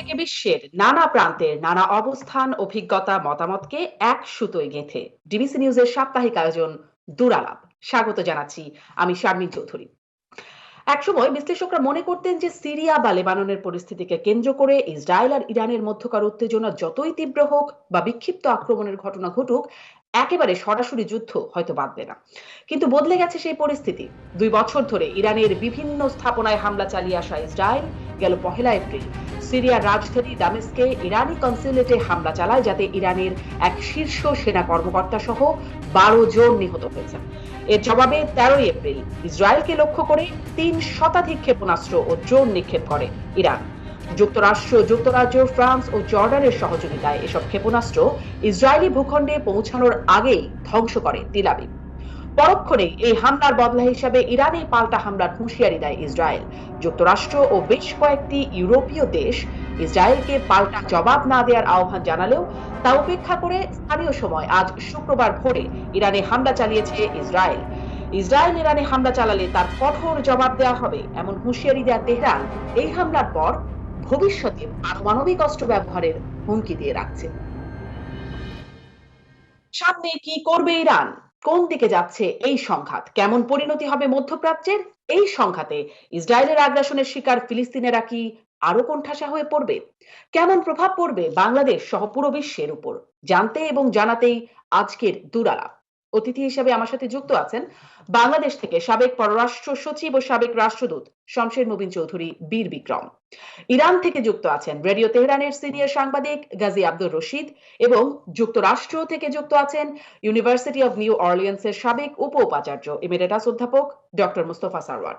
থেকে বিশ্বের নানা প্রান্তের নানা অবস্থান, অভিজ্ঞতা, মতামতকে এক সুতোয় গেঁথে ডিবিসি নিউজের সাপ্তাহিক আয়োজন দুরালাপ। স্বাগত জানাচ্ছি, আমি শারমিন চৌধুরী। একসময় বিশ্লেষকরা মনে করতেন যে সিরিয়া বা লেবাননের পরিস্থিতিকে কেন্দ্র করে ইসরায়েল আর ইরানের মধ্যকার উত্তেজনা যতই তীব্র হোক বা বিক্ষিপ্ত আক্রমণের ঘটনা ঘটুক, একেবারে সরাসরি যুদ্ধ হয়তো বাঁধবে না। কিন্তু বদলে গেছে সেই পরিস্থিতি। 2 বছর ধরে ইরানের বিভিন্ন স্থাপনায় হামলা চালিয়ে আসা ইসরায়েল গেল 1 এপ্রিল সিরিয়ার রাজধানী দামেস্কে ইরানি কনসুলেটে হামলা চালায়, যাতে ইরানের এক শীর্ষ সেনা কর্মকর্তা সহ 12 জন নিহত হয়েছেন। এর জবাবে 13 এপ্রিল ইসরায়েলকে লক্ষ্য করে 3 শতাধিক ক্ষেপণাস্ত্র ও ড্রোন নিক্ষেপ করে ইরান। যুক্তরাজ্য, ফ্রান্স ও জর্ডানের সহযোগিতায় এসব ক্ষেপণাস্ত্র ইসরায়েলি ভূখণ্ডে পৌঁছানোর আগেই ধ্বংস করে তেল আবিব। পরক্ষণেই এই হামলার বদলা হিসাবে ইরানে পাল্টা হামলার হুঁশিয়ারি দেয় ইসরায়েল। যুক্তরাষ্ট্র ও বেশ কয়েকটি ইউরোপীয় দেশ ইসরায়েলকে পাল্টা জবাব না দেওয়ার আহ্বান জানালেও তা উপেক্ষা করে স্থানীয় সময় আজ শুক্রবার ভোরে ইরানে হামলা চালিয়েছে ইসরায়েল। ইসরায়েল ইরানে হামলা চালালে তার কঠোর জবাব দেওয়া হবে এমন হুঁশিয়ারি দেয়া তেহরান এই হামলার পর ভবিষ্যতে পারমাণবিক অস্ত্র ব্যবহারের হুমকি দিয়ে রাখছে। সামনে কি করবে ইরান? কোন দিকে যাচ্ছে এই সংঘাত? কেমন পরিণতি হবে মধ্যপ্রাচ্যের? এই সংঘাতে ইসরায়েলের আগ্রাসনের শিকার ফিলিস্তিনিরা কি আরো কোণঠাসা হয়ে পড়বে? কেমন প্রভাব পড়বে বাংলাদেশ সহ পুরো বিশ্বের উপর? জানতে এবং জানাতেই আজকের দুরালাপ। অতিথি হিসেবে আমার সাথে যুক্ত আছেন বাংলাদেশ থেকে সাবেক পররাষ্ট্র সচিব ও সাবেক রাষ্ট্রদূত শমশের মুবিন চৌধুরী বীর বিক্রম। ইরান থেকে যুক্ত আছেন রেডিও তেহরানের সিনিয়র সাংবাদিক গাজী আব্দুর রশিদ, এবং যুক্তরাষ্ট্র থেকে যুক্ত আছেন ইউনিভার্সিটি অব নিউ অরলিয়ান্সের সাবেক উপাচার্য এমেরিটাস অধ্যাপক ডক্টর মুস্তফা সারওয়ার।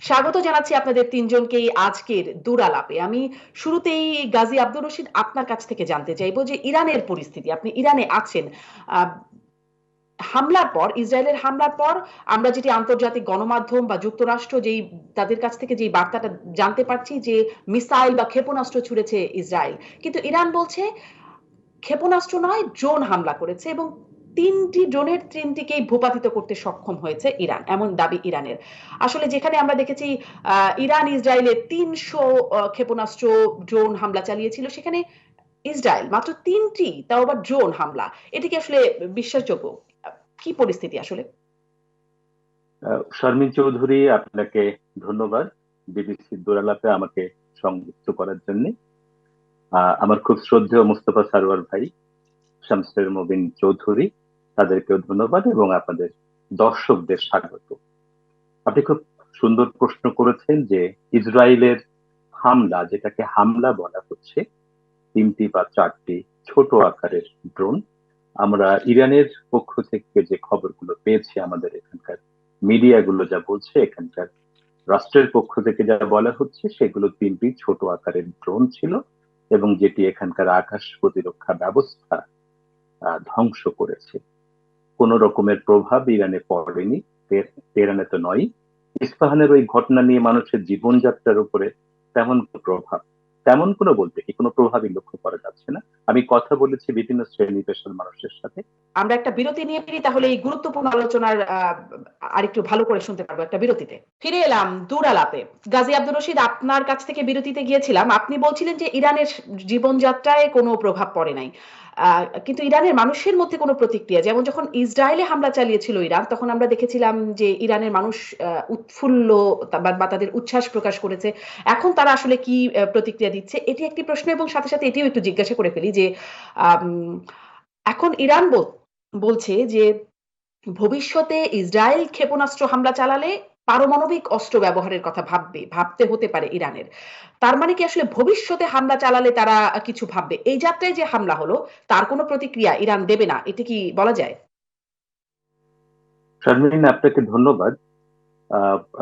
স্বাগত জানাচ্ছি আপনাদের তিনজনকেই আজকের দুরালাপে। আমি শুরুতেই গাজী আব্দুর রশিদ আপনার কাছ থেকে জানতে চাইবো যে ইরানের পরিস্থিতি, আপনি ইরানে আছেন। হামলার পর, ইসরায়েলের হামলার পর আমরা যেটি আন্তর্জাতিক গণমাধ্যম বা যুক্তরাষ্ট্র যেই তাদের কাছ থেকে যেই বার্তাটা জানতে পারছি যে মিসাইল বা ক্ষেপণাস্ত্র ছুড়েছে ইসরায়েল, কিন্তু ইরান বলছে ক্ষেপণাস্ত্র নয়, ড্রোন হামলা করেছে এবং 3টি ড্রোনের 3টিকেই ভূপাতিত করতে সক্ষম হয়েছে ইরান, এমন দাবি ইরানের। আসলে যেখানে আমরা দেখেছি ইরান ইসরায়েলে 300 ক্ষেপণাস্ত্র ড্রোন হামলা চালিয়েছিল, সেখানে ইসরায়েল মাত্র 3টি, তাও আবার ড্রোন হামলা। এটি কি আসলে বিশ্বাসযোগ্য? কি পরিস্থিতি আসলে? শারমিন চৌধুরী, আপনাকে ধন্যবাদ বিবিসি দুরালাপে আমাকে সংযুক্ত করার জন্য। আমার খুব শ্রদ্ধেয় মুস্তফা সারওয়ার ভাই, শামসের মুবিন চৌধুরী, তাদেরকেও ধন্যবাদ এবং আপনাদের দর্শকদের স্বাগত। আপনি খুব সুন্দর প্রশ্ন করেছেন যে ইসরায়েলের হামলা, যেটাকে হামলা বলা হচ্ছে, 3টি বা 4টি ছোট আকারের ড্রোন, আমরা ইরানের পক্ষ থেকে যে খবরগুলো পেয়েছি, আমাদের এখানকার মিডিয়াগুলো যা বলছে, এখানকার রাষ্ট্রের পক্ষ থেকে যা বলা হচ্ছে, সেগুলো 3টি ছোট আকারের ড্রোন ছিল এবং যেটি এখানকার আকাশ প্রতিরক্ষা ব্যবস্থা ধ্বংস করেছে। কোন রকমের প্রভাব ইরানে পড়েনি, তেহরানে তো নয়। ইস্পাহানের ওই ঘটনা নিয়ে মানুষের জীবনযাত্রার উপরে তেমন কোনো বলতে কি কোনো প্রভাবই লক্ষ্য করা যাচ্ছে না। আমি কথা বলেছি বিভিন্ন শ্রেণী পেশার মানুষের সাথে। আমরা একটা বিরতি নিয়ে ফিরি, তাহলে এই গুরুত্বপূর্ণ আলোচনার আরেকটু ভালো করে শুনতে পারবো একটা বিরতিতে। ফিরে এলাম দুরালাপে। গাজী আব্দুর রশিদ, আপনার কাছ থেকে বিরতিতে গিয়েছিলাম, আপনি বলছিলেন যে ইরানের জীবনযাত্রায় কোনো প্রভাব পড়ে নাই, কিন্তু ইরানের মানুষের মধ্যে কোনো প্রতিক্রিয়া, যেমন যখন ইসরায়েলে হামলা চালিয়েছিল ইরান, তখন আমরা দেখেছিলাম যে ইরানের মানুষ উৎফুল্ল বা তাদের উচ্ছ্বাস প্রকাশ করেছে। এখন তারা আসলে কি প্রতিক্রিয়া দিচ্ছে, এটি একটি প্রশ্ন, এবং সাথে সাথে এটিও একটু জিজ্ঞাসা করে ফেলি যে এখন ইরান বলছে যে ভবিষ্যতে ইসরায়েল ক্ষেপণাস্ত্র হামলা চালালে পারমাণবিক অস্ত্র ব্যবহারের কথা ভাবতে হতে পারে ইরানের। তার মানে কি আসলে ভবিষ্যতে হামলা চালালে তারা কিছু ভাববে? এই যাত্রায় যে হামলা হলো, তার কোনো প্রতিক্রিয়া ইরান দেবে না, এটি কি বলা যায়? শারমিন, আপনাকে ধন্যবাদ।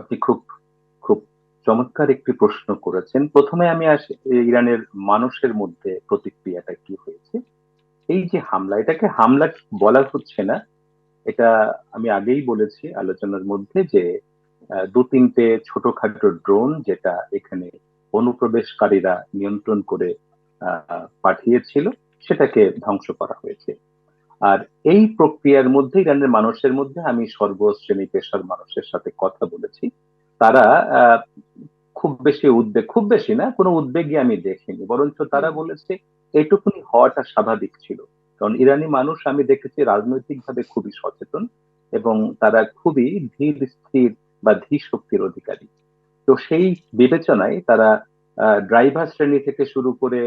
আপনি খুব খুব চমৎকার একটি প্রশ্ন করেছেন। প্রথমে আমি আসি ইরানের মানুষের মধ্যে প্রতিক্রিয়াটা কি হয়েছে। এই যে হামলা, এটাকে হামলা বলা হচ্ছে না, এটা আমি আগেই বলেছি আলোচনার মধ্যে যে 2-3টে ছোটখাটো ড্রোন, যেটা এখানে অনুপ্রবেশকারীরা নিয়ন্ত্রণ করে পাঠিয়েছিল, সেটাকে ধ্বংস করা হয়েছে। আর এই প্রক্রিয়ার মধ্যে ইরানের মানুষের মধ্যে আমি সর্বশ্রেণী পেশার মানুষের সাথে কথা বলেছি, তারা খুব বেশি উদ্বেগ, খুব বেশি না, কোনো উদ্বেগই আমি দেখিনি, বরঞ্চ তারা হুম বলেছে এটুকুনি হওয়াটা স্বাভাবিক ছিল। কারণ ইরানি মানুষ আমি দেখেছি রাজনৈতিকভাবে খুবই সচেতন এবং তারা খুবই ধীর স্থির বা ধীর শক্তির অধিকারী। তো সেই বিবেচনায় তারা ড্রাইভার শ্রেণী থেকে শুরু করে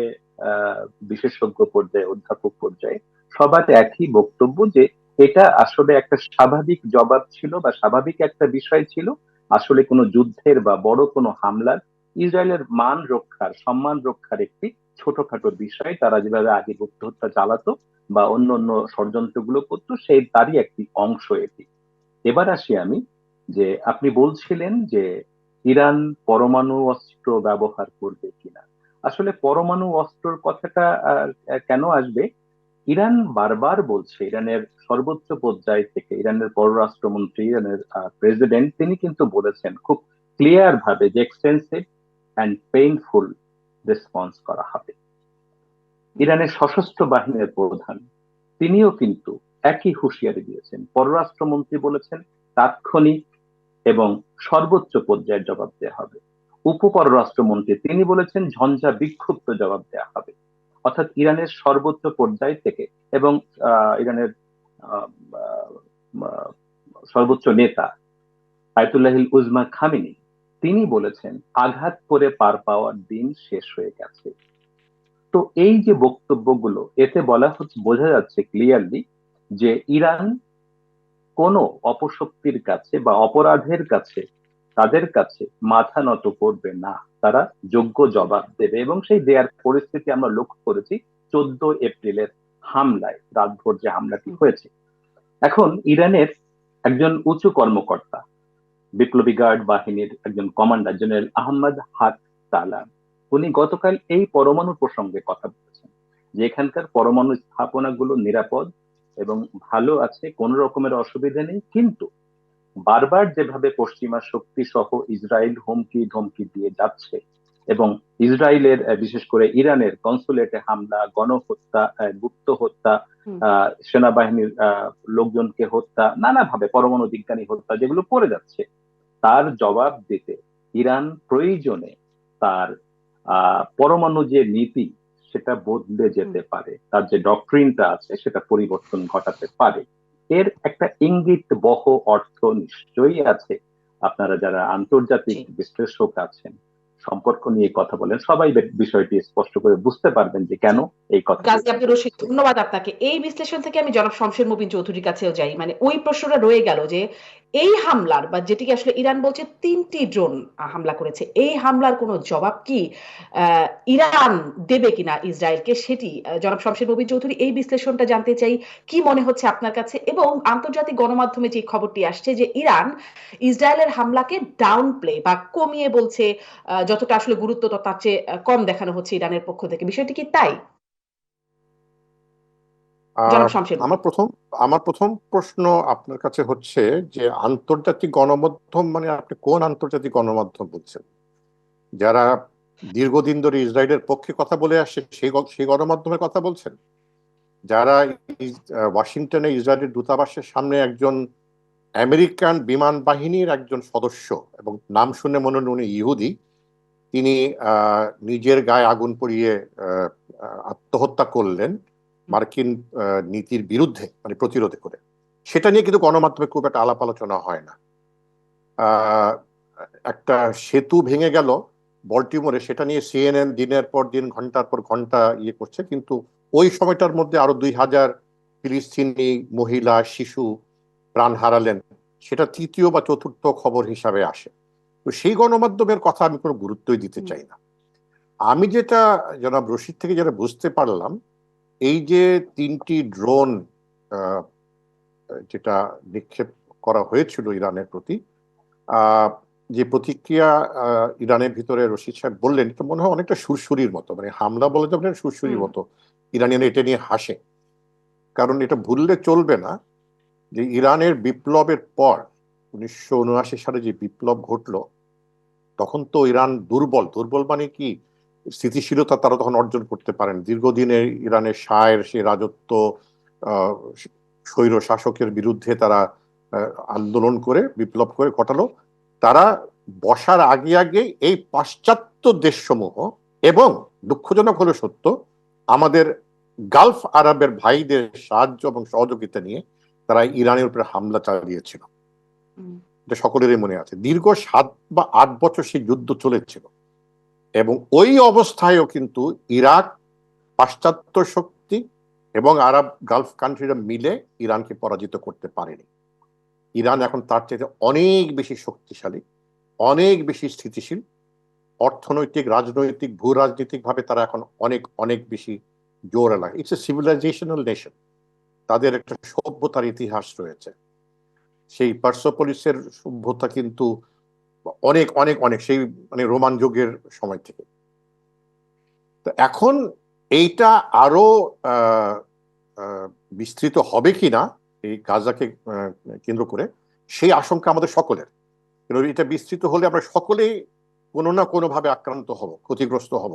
আহ, বিশেষজ্ঞ পর্যায়ে, অধ্যাপক পর্যায়ে সবার একই বক্তব্য যে এটা আসলে একটা স্বাভাবিক জবাব ছিল বা স্বাভাবিক একটা বিষয় ছিল। আসলে কোনো যুদ্ধের বা বড় কোনো হামলার, ইসরায়েলের মান রক্ষার, সম্মান রক্ষার একটি ছোটখাটো বিষয়। তারা যেভাবে আগে গুপ্ত হত্যা চালাতো বা অন্য অন্য ষড়যন্ত্রগুলো করতো, সেই তারই একটি অংশ এটি। এবার আসি আমি, যে আপনি বলছিলেন যে ইরান পরমাণু অস্ত্র ব্যবহার করবে কিনা। আসলে পরমাণু অস্ত্রের কথাটা কেন আসবে? ইরান বারবার বলছে, ইরানের সর্বোচ্চ পর্যায় থেকে ইরানের পররাষ্ট্রমন্ত্রী, ইরানের প্রেসিডেন্ট, তিনি কিন্তু বলেছেন খুব ক্লিয়ার ভাবে যে এক্সটেন্সিভ অ্যান্ড পেইনফুল রেসপন্স করা হবে। ইরানের সশস্ত্র বাহিনীর প্রধান তিনিও কিন্তু একই হুঁশিয়ারি দিয়েছেন। পররাষ্ট্রমন্ত্রী বলেছেন তাৎক্ষণিক এবং সর্বোচ্চ পর্যায়ের জবাব দেওয়া হবে। উপপররাষ্ট্রমন্ত্রী তিনি বলেছেন ঝঞ্ঝা বিক্ষুব্ধ জবাব দেওয়া হবে। অর্থাৎ ইরানের সর্বোচ্চ পর্যায় থেকে, এবং ইরানের আহ, আহ, সর্বোচ্চ নেতা আয়াতুল্লাহিল উজমা খামেনি তিনি বলেছেন আঘাত করে পার পাওয়ার দিন শেষ হয়ে গেছে। তো এই যে বক্তব্যগুলো, এতে বলা হচ্ছে, বোঝা যাচ্ছে ক্লিয়ারলি যে ইরান কোনো অপশক্তির কাছে বা অপরাধের কাছে, তাদের কাছে মাথা নত করবে না। তারা যোগ্য জবাব দেবে এবং সেই দেয়ার পরিস্থিতি আমরা লক্ষ্য করেছি 14 এপ্রিলের হামলায়, রাতভর যে হামলাটি হুম হয়েছে। এখন ইরানের একজন উঁচু কর্মকর্তা, বিপ্লবী গার্ড বাহিনীর একজন কমান্ডার জেনারেল আহমদ হাক সালাম, উনি গতকাল এই পরমাণু প্রসঙ্গে কথা বলেছেন যে এখানকার পরমাণু স্থাপনাগুলো নিরাপদ এবং ভালো আছে, কোন রকমের অসুবিধা নেই, কিন্তু বারবার যেভাবে পশ্চিমা শক্তি সহ ইসরায়েল হুমকি ধমকি দিয়ে যাচ্ছে এবং ইসরায়েলের বিশেষ করে ইরানের কনসুলেটে হামলা, গণহত্যা, গুপ্ত হত্যা, হুম সেনাবাহিনীর লোকজনকে হত্যা, নানাভাবে পরমাণু বিজ্ঞানী হত্যা যেগুলো করে যাচ্ছে, তার জবাব দিতে ইরান প্রয়োজনে তার পরমাণু যে নীতি সেটা বদলে হুম যেতে পারে, তার যে ডক্ট্রিনটা আছে সেটা পরিবর্তন ঘটাতে পারে। এর একটা ইঙ্গিত বহ অর্থ নিশ্চয়ই আছে। আপনারা যারা আন্তর্জাতিক জি। বিশ্লেষক আছেন, সম্পর্ক নিয়ে কথা বলেন, সবাই বিষয়টি স্পষ্ট করে বুঝতে পারবেন যে জি। কেন এই কথাটি গাজী তারা আব্দুর রশিদ, বলছে। ধন্যবাদ আপনাকে। এই বিশ্লেষণ থেকে আমি জনাব শমশের মুবিন চৌধুরীর কাছেও যাই। মানে ওই প্রশ্নটা রয়ে গেল যে এই হামলার বা যেটিকে আসলে ইরান বলছে ৩টি ড্রোন হামলা করেছে। এই হামলার কোনো জবাব কি আ ইরান দেবে কিনা ইসরায়েলকে, সেটি জনাব শমশের মুবিন চৌধুরী, এই বিশ্লেষণটা জানতে চাই। কি মনে হচ্ছে আপনার কাছে? এবং আন্তর্জাতিক গণমাধ্যমে যে খবরটি আসছে যে ইরান ইসরায়েলের হামলাকে ডাউন প্লে বা কমিয়ে বলছে, যতটা আসলে গুরুত্ব তার চেয়ে কম দেখানো হচ্ছে ইরানের পক্ষ থেকে। বিষয়টি কি তাই? আহ, জনাব শামসের আমার উদ্দিন। প্রথম আমার প্রথম প্রশ্ন আপনার কাছে হচ্ছে যে আন্তর্জাতিক গণমাধ্যম মানে আপনি কোন আন্তর্জাতিক গণমাধ্যম বলছেন? যারা দীর্ঘদিন ধরে ইসরায়েলের পক্ষে কথা বলে আসছে সেই গণমাধ্যমের কথা বলছেন? যারা ওয়াশিংটনে ইসরায়েলের দূতাবাসের সামনে একজন আমেরিকান বিমান বাহিনীর একজন সদস্য, এবং নাম শুনে মনে হল উনি ইহুদি, তিনি নিজের গায়ে আগুন পরিয়ে আত্মহত্যা করলেন মার্কিন নীতির বিরুদ্ধে, মানে প্রতিরোধে করে, সেটা নিয়ে কিন্তু গণমাধ্যমে খুব একটা আলাপ আলোচনা হয় না। আহ, একটা সেতু ভেঙে গেল বল্টিমোরে, সেটা নিয়ে সিএনএন দিনের পর দিন, ঘন্টার পর ঘন্টা ইয়ে করছে, কিন্তু ওই সময়টার মধ্যে আরো 2000 ফিলিস্তিনি মহিলা, শিশু প্রাণ হারালেন, সেটা তৃতীয় বা চতুর্থ খবর হিসাবে আসে। তো সেই গণমাধ্যমের কথা আমি কোনো গুরুত্বই দিতে হুম চাই না। আমি যেটা জনাব রশিদ থেকে যেটা বুঝতে পারলাম, এই যে 3টি ড্রোন যেটা নিক্ষেপ করা হয়েছিল ইরানের প্রতি, আহ, যে প্রতিক্রিয়া ইরানের ভিতরে রশিদ সাহেব বললেন, এটা মনে হয় অনেকটা সুরসুরির মতো, মানে হামলা বলে যাবেন সুরসুরির হুম মতো। ইরানিয়ান এটা নিয়ে হাসে, কারণ এটা ভুললে চলবে না যে ইরানের বিপ্লবের পর 1979 সালে যে বিপ্লব ঘটলো, তখন তো ইরান দুর্বল, দুর্বল মানে কি, স্থিতিশীলতা তারা তখন অর্জন করতে পারেন। দীর্ঘদিনের ইরানের শাহের সে রাজত্ব, আহ, স্বৈর শাসকের বিরুদ্ধে তারা আন্দোলন করে বিপ্লব করে ঘটালো, তারা বসার আগে আগে এই পাশ্চাত্য দেশসমূহ এবং দুঃখজনক হলে সত্য আমাদের গালফ আরবের ভাইদের সাহায্য এবং সহযোগিতা নিয়ে তারা ইরানের উপরে হামলা চালিয়েছিল। এটা সকলেরই মনে আছে। দীর্ঘ 7 বা 8 বছর সেই যুদ্ধ চলেছিল এবং ওই অবস্থায়ও কিন্তু ইরাক, পাশ্চাত্য শক্তি এবং আরব গালফ কান্ট্রিরা মিলে ইরানকে পরাজিত করতে পারেনি। ইরান এখন তার চাইতে অনেক বেশি শক্তিশালী, অনেক বেশি স্থিতিশীল, অর্থনৈতিক, রাজনৈতিক, ভূ রাজনৈতিক ভাবে তারা এখন অনেক অনেক বেশি জোর লাগে। It's a civilisational nation. তাদের একটা সভ্যতার ইতিহাস রয়েছে। সেই পার্সোপলিসের সভ্যতা কিন্তু অনেক অনেক অনেক সেই মানে রোমান যুগের সময় থেকে। তো এখন এইটা আরো বিস্তৃত হবে কিনা এই গাজাকে কেন্দ্র করে, সেই আশঙ্কা আমাদের সকলের। এটা বিস্তৃত হলে আমরা সকলেই কোনো না কোনো ভাবে আক্রান্ত হব, ক্ষতিগ্রস্ত হব।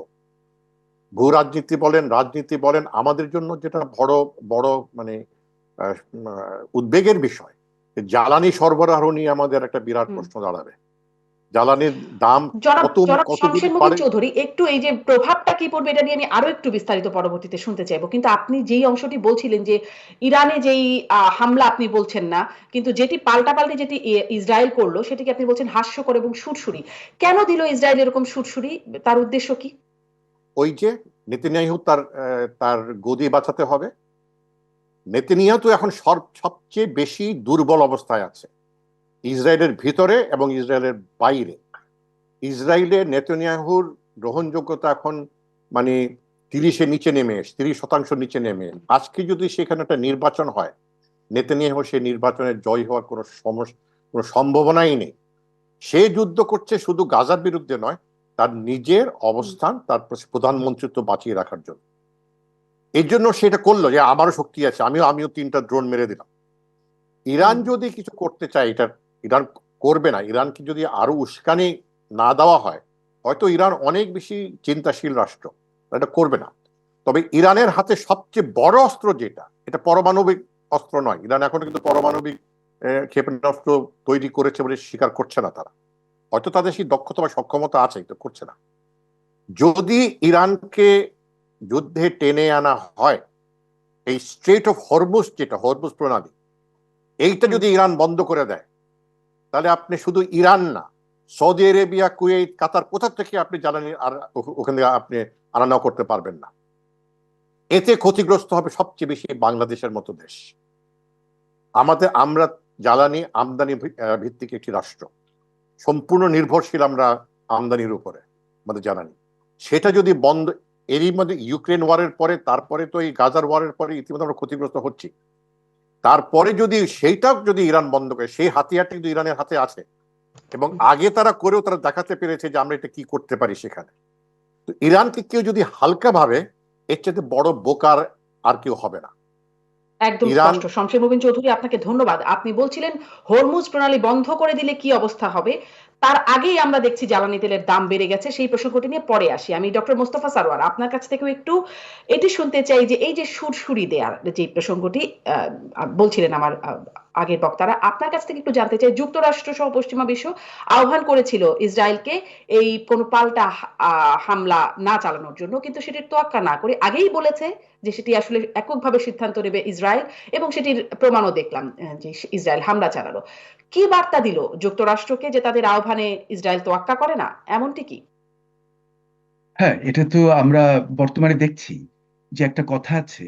ভূ রাজনীতি বলেন, রাজনীতি বলেন, আমাদের জন্য যেটা বড় বড় মানে উদ্বেগের বিষয়, জ্বালানি সরবরাহ নিয়ে আমাদের একটা বিরাট প্রশ্ন দাঁড়াবে। জ্বালানির দাম কত চৌধুরী, একটু এই যে প্রভাবটা কি পড়বে এটা নিয়ে আমি আরো একটু বিস্তারিত পরবর্তীতে শুনতে চাইবো, কিন্তু আপনি যেই অংশটি বলছিলেন যে ইরানে যেই হামলা আপনি বলছেন না, কিন্তু যেটি পাল্টাপাল্টি যেটি ইসরায়েল করলো সেটিকে আপনি বলছেন হাস্যকর এবং সুরসুরি। কেন দিল ইসরায়েল এরকম সুরসুরি? তার উদ্দেশ্য কি? ওই যে নেতানিয়াহু তার গদি বাঁচাতে হবে। নেতানিয়াহু তো এখন সবচেয়ে বেশি দুর্বল অবস্থায় আছে ইসরায়েলের ভিতরে এবং ইসরায়েলের বাইরে। ইসরায়েলে নেতানিয়াহুর গ্রহণযোগ্যতা এখন মানে 30-এর নিচে নেমে এসে 30% নিচে নেমে। আজকে যদি সেখানে একটা নির্বাচন হয়, নেতানিয়াহু সেই নির্বাচনে জয় হওয়ার কোনো সম্ভাবনাই নেই। সে যুদ্ধ করছে শুধু গাজার বিরুদ্ধে নয়, তার নিজের অবস্থান, তার প্রধানমন্ত্রিত্ব বাঁচিয়ে রাখার জন্য। এই জন্য সেটা করলো যে আমারও শক্তি আছে, আমিও 3টা ড্রোন মেরে দিলাম। ইরান যদি কিছু করতে চায়, এটা ইরান করবে না। ইরানকে যদি আরো উস্কানি না দেওয়া হয়, হয়তো ইরান অনেক বেশি চিন্তাশীল রাষ্ট্র, এটা করবে না। তবে ইরানের হাতে সবচেয়ে বড় অস্ত্র যেটা, এটা পারমাণবিক অস্ত্র নয়। ইরান এখন কিন্তু পারমাণবিক ক্ষেপণাস্ত্র তৈরি করেছে বলে স্বীকার করছে না তারা। হয়তো তাদের সেই দক্ষতা বা সক্ষমতা আছে, কিন্তু করছে না। যদি ইরানকে যুদ্ধে টেনে আনা হয়, এই স্ট্রেট অফ হরমুজ, যেটা হরমুজ প্রণালী, এইটা যদি ইরান বন্ধ করে দেয়, তাহলে আপনি শুধু ইরান না, সৌদি আরবিয়া, কুয়েত, কাতার, কোথা থেকে আপনি জ্বালানি আর ওখানে আপনি আনা করতে পারবেন না। এতে ক্ষতিগ্রস্ত হবে সবচেয়ে বেশি বাংলাদেশের মতো দেশ। আমরা জ্বালানি আমদানি ভিত্তিক একটি রাষ্ট্র, সম্পূর্ণ নির্ভরশীল আমরা আমদানির উপরে, আমাদের জ্বালানি। সেটা যদি বন্ধ, এরই মধ্যে ইউক্রেন ওয়ারের পরে, তারপরে তো এই গাজার ওয়ারের পরে ইতিমধ্যে আমরা ক্ষতিগ্রস্ত হচ্ছি। তারপরে যদি সেইটাও যদি ইরান বন্ধ করে, সেই হাতিয়ারটা কিন্তু ইরানের হাতে আছে এবং আগে তারা করেও তারা দেখাতে পেরেছে যে আমরা এটা কি করতে পারি সেখানে। তো ইরানকে কেউ যদি হালকা ভাবে, এর চাইতে বড় বোকার আর কেউ হবে না। একদম স্পষ্ট। শমশের মুবিন চৌধুরী, আপনাকে ধন্যবাদ। আপনি বলছিলেন হরমুজ প্রণালী বন্ধ করে দিলে কি অবস্থা হবে, তার আগেই আমরা দেখছি জ্বালানি তেলের দাম বেড়ে গেছে। সেই প্রসঙ্গটি নিয়ে পরে আসি। আমি ডক্টর মোস্তফা সারোয়ার, আপনার কাছ থেকেও একটু এটি শুনতে চাই যে এই যে সুরসুরি দেয়ার যে প্রসঙ্গটি বলছিলেন আমার আগের বক্তারা, আপনার কাছ থেকে একটু জানতে চাই, যুক্তরাষ্ট্র সহ পশ্চিমা বিশ্ব আহ্বান করেছিল ইসরায়েলকে এই কোন পাল্টা হামলা না চালানোর জন্য, কিন্তু সেটির তোয়াক্কা না করে আগেই বলেছে যে সেটি আসলে এককভাবে সিদ্ধান্ত নেবে ইসরায়েল, এবং সেটির প্রমাণও দেখলাম যে ইসরায়েল হামলা চালালো। কি বার্তা দিল যুক্তরাষ্ট্রকে যে তাদের আহ্বানে ইসরায়েল তোয়াক্কা করে না, এমনটি কি? হ্যাঁ, এটা তো আমরা বর্তমানে দেখছি যে একটা কথা আছে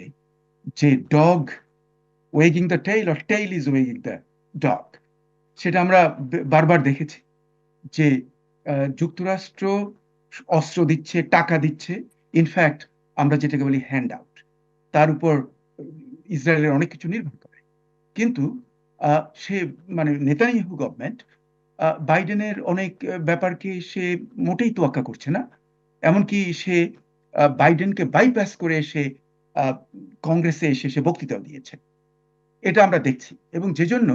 যে dog wagging the tail or tail is wagging the dog. সেটা আমরা বারবার দেখেছি যে যুক্তরাষ্ট্র অস্ত্র দিচ্ছে, টাকা দিচ্ছে, ইনফ্যাক্ট আমরা যেটাকে বলি হ্যান্ড আউট, তার উপর ইসরায়েলের অনেক কিছু নির্ভর করে। কিন্তু সে মানে নেতানিয়াহু গভর্নমেন্ট বাইডেনের অনেক ব্যাপারকে সে মোটেই তোয়াক্কা করছে না। এমনকি সে বাইডেনকে বাইপাস করে সে কংগ্রেসে এসে সে বক্তৃতাও দিয়েছে। এটা আমরা দেখছি। এবং যে জন্য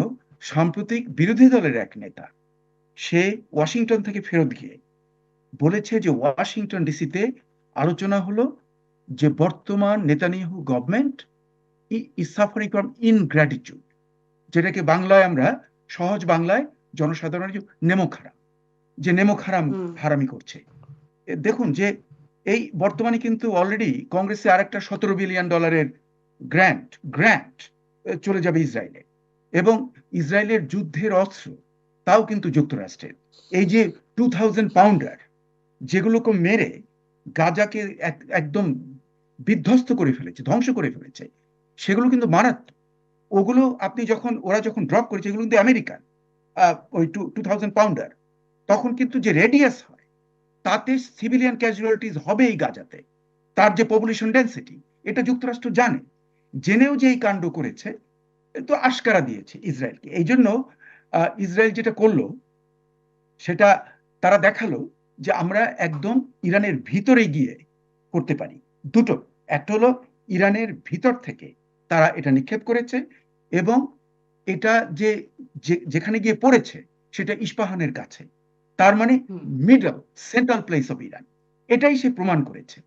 সাম্প্রতিক বিরোধী দলের এক নেতা সে ওয়াশিংটন থেকে ফেরত গিয়ে বলেছে যে ওয়াশিংটন ডিসিতে আলোচনা হলো যে বর্তমান Netanyahu government is suffering from ingratitude, যেটাকে বাংলায় আমরা সহজ বাংলায় জনসাধারণের নেমক হারাম, যে নেমক হারাম হারামি করছে। দেখুন যে এই বর্তমানে কিন্তু অলরেডি কংগ্রেসে আরেকটা $17 বিলিয়ন গ্র্যান্ট চলে যাবে ইসরায়েলে, এবং ইসরায়েলের যুদ্ধের অস্ত্র তাও কিন্তু যুক্তরাষ্ট্রের। এই যে 2000 পাউন্ডার যেগুলোকে মেরে গাজাকে একদম বিধ্বস্ত করে ফেলেছে, ধ্বংস করে ফেলেছে, সেগুলো কিন্তু মারাত্মক। ওগুলো আপনি ওরা যখন ড্রপ করেছে, এগুলো কিন্তু আমেরিকান ওই 2000 পাউন্ডার, তখন কিন্তু যে রেডিয়াস হয় তাতে সিভিলিয়ান ক্যাজুয়ালিটিস হবে এই গাজাতে। তার যে পপুলেশন ডেন্সিটি, এটা যুক্তরাষ্ট্র জানে, জেনেও যে এই কাণ্ড করেছে, তো আশকারা দিয়েছে ইসরায়েলকে। এই জন্য ইসরায়েল যেটা করলো সেটা তারা দেখালো যে আমরা একদম ইরানের ভিতরে গিয়ে করতে পারি। দুটো, একটা হলো ইরানের ভিতর থেকে তারা এটা নিক্ষেপ করেছে, এবং এটা যেখানে গিয়ে পড়েছে সেটা ইস্পাহানের কাছে, তার মানে middle central place of Iran, এটাই সে প্রমাণ করেছে।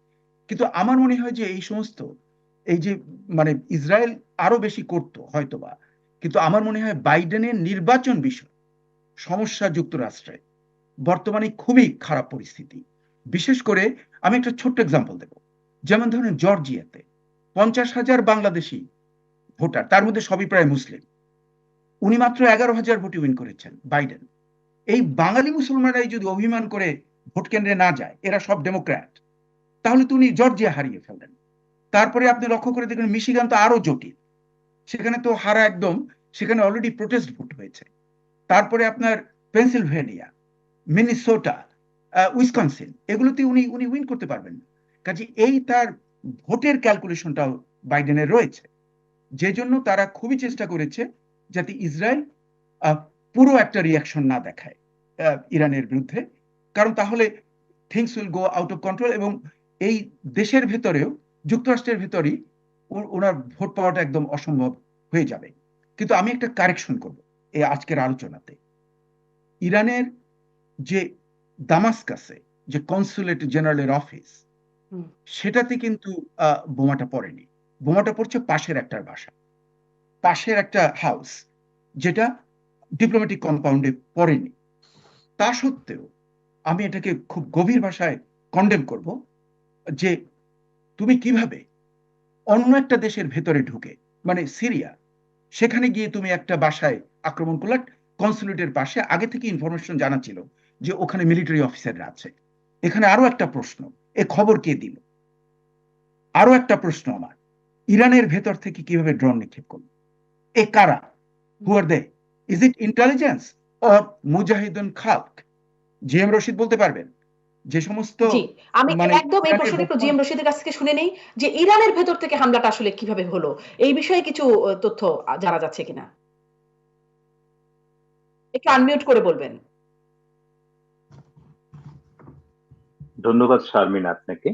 কিন্তু আমার মনে হয় যে এই সমস্ত এই যে মানে ইসরায়েল আরো বেশি করতো হয়তোবা, কিন্তু আমার মনে হয় বাইডেনের নির্বাচন বিষয় সমস্যা যুক্তরাষ্ট্রে বর্তমানে খুবই খারাপ পরিস্থিতি। বিশেষ করে আমি একটা ছোট্ট এক্সাম্পল দেব, যেমন ধরুন জর্জিয়াতে 50,000 বাংলাদেশি ভোটার, তার মধ্যে সবই প্রায় মুসলিম, উনি মাত্র 11,000 ভোটে উইন করেছেন বাইডেন। এই বাঙালি মুসলমানরাই যদি অভিমান করে ভোট কেন্দ্রে না যায়, এরা সব ডেমোক্র্যাট, তাহলে তো উনি জর্জিয়া হারিয়ে ফেললেন। তারপরে আপনি লক্ষ্য করে দেখবেন মিশিগান তো আরো জটিল, সেখানে তো হারা একদম, সেখানে অলরেডি প্রোটেস্ট ভোট হয়েছে। তারপরে আপনার পেনসিলভেনিয়া, মিনিসোটা, উইসকনসিন, এগুলোতে উনি উইন করতে পারবেন না। কাজে এই তার ভোটের ক্যালকুলেশনটাও বাইডেনের রয়েছে, যে জন্য তারা খুবই চেষ্টা করেছে যাতে ইসরায়েল পুরো একটা রিয়াকশন না দেখায় ইরানের বিরুদ্ধে, কারণ তাহলে things will go out of control, এবং এই দেশের ভেতরেও, যুক্তরাষ্ট্রের ভেতরেই ওনার ভোট পাওয়াটা একদম অসম্ভব হয়ে যাবে। কিন্তু আমি একটা কারেকশন করব এই আজকের আলোচনাতে। ইরানের যে দামাস্কাসে যে কনসুলেট জেনারেলের অফিস, সেটাতে কিন্তু বোমাটা পড়েনি। বোমাটা পড়ছে পাশের একটা বাসা, পাশের একটা হাউস, যেটা ডিপ্লোম্যাটিক কম্পাউন্ডে পড়েনি। তা সত্ত্বেও আমি এটাকে খুব গভীর ভাষায় কন্ডেম করব, যে তুমি কিভাবে অন্য একটা দেশের ভেতরে ঢুকে, মানে সিরিয়া, সেখানে গিয়ে তুমি একটা বাসায় আক্রমণ করলে, কনসুলেটের পাশে আগে থেকে ইনফরমেশন জানা ছিল যে ওখানে মিলিটারি অফিসাররা আছে। এখানে আরো একটা প্রশ্ন, এ খবর কে দিল? আরো একটা প্রশ্ন আমার, ইরানের ভেতর থেকে কিভাবে ড্রোন নিক্ষেপ করলো? এ কারা? Who are they? Is it intelligence or Mujahideen Khalq? GM Rashid বলতে পারবেন যে সমস্ত, জি, আমি মানে একদম এই প্রশ্নটা একটু জিএম রশিদের কাছ থেকে শুনে নেই, যে ইরানের ভেতর থেকে হামলাটা আসলে কিভাবে হলো, এই বিষয়ে কিছু তথ্য জানা যাচ্ছে কিনা, একটু আনমিউট করে বলবেন। ধন্যবাদ শারমিন আপনাকে।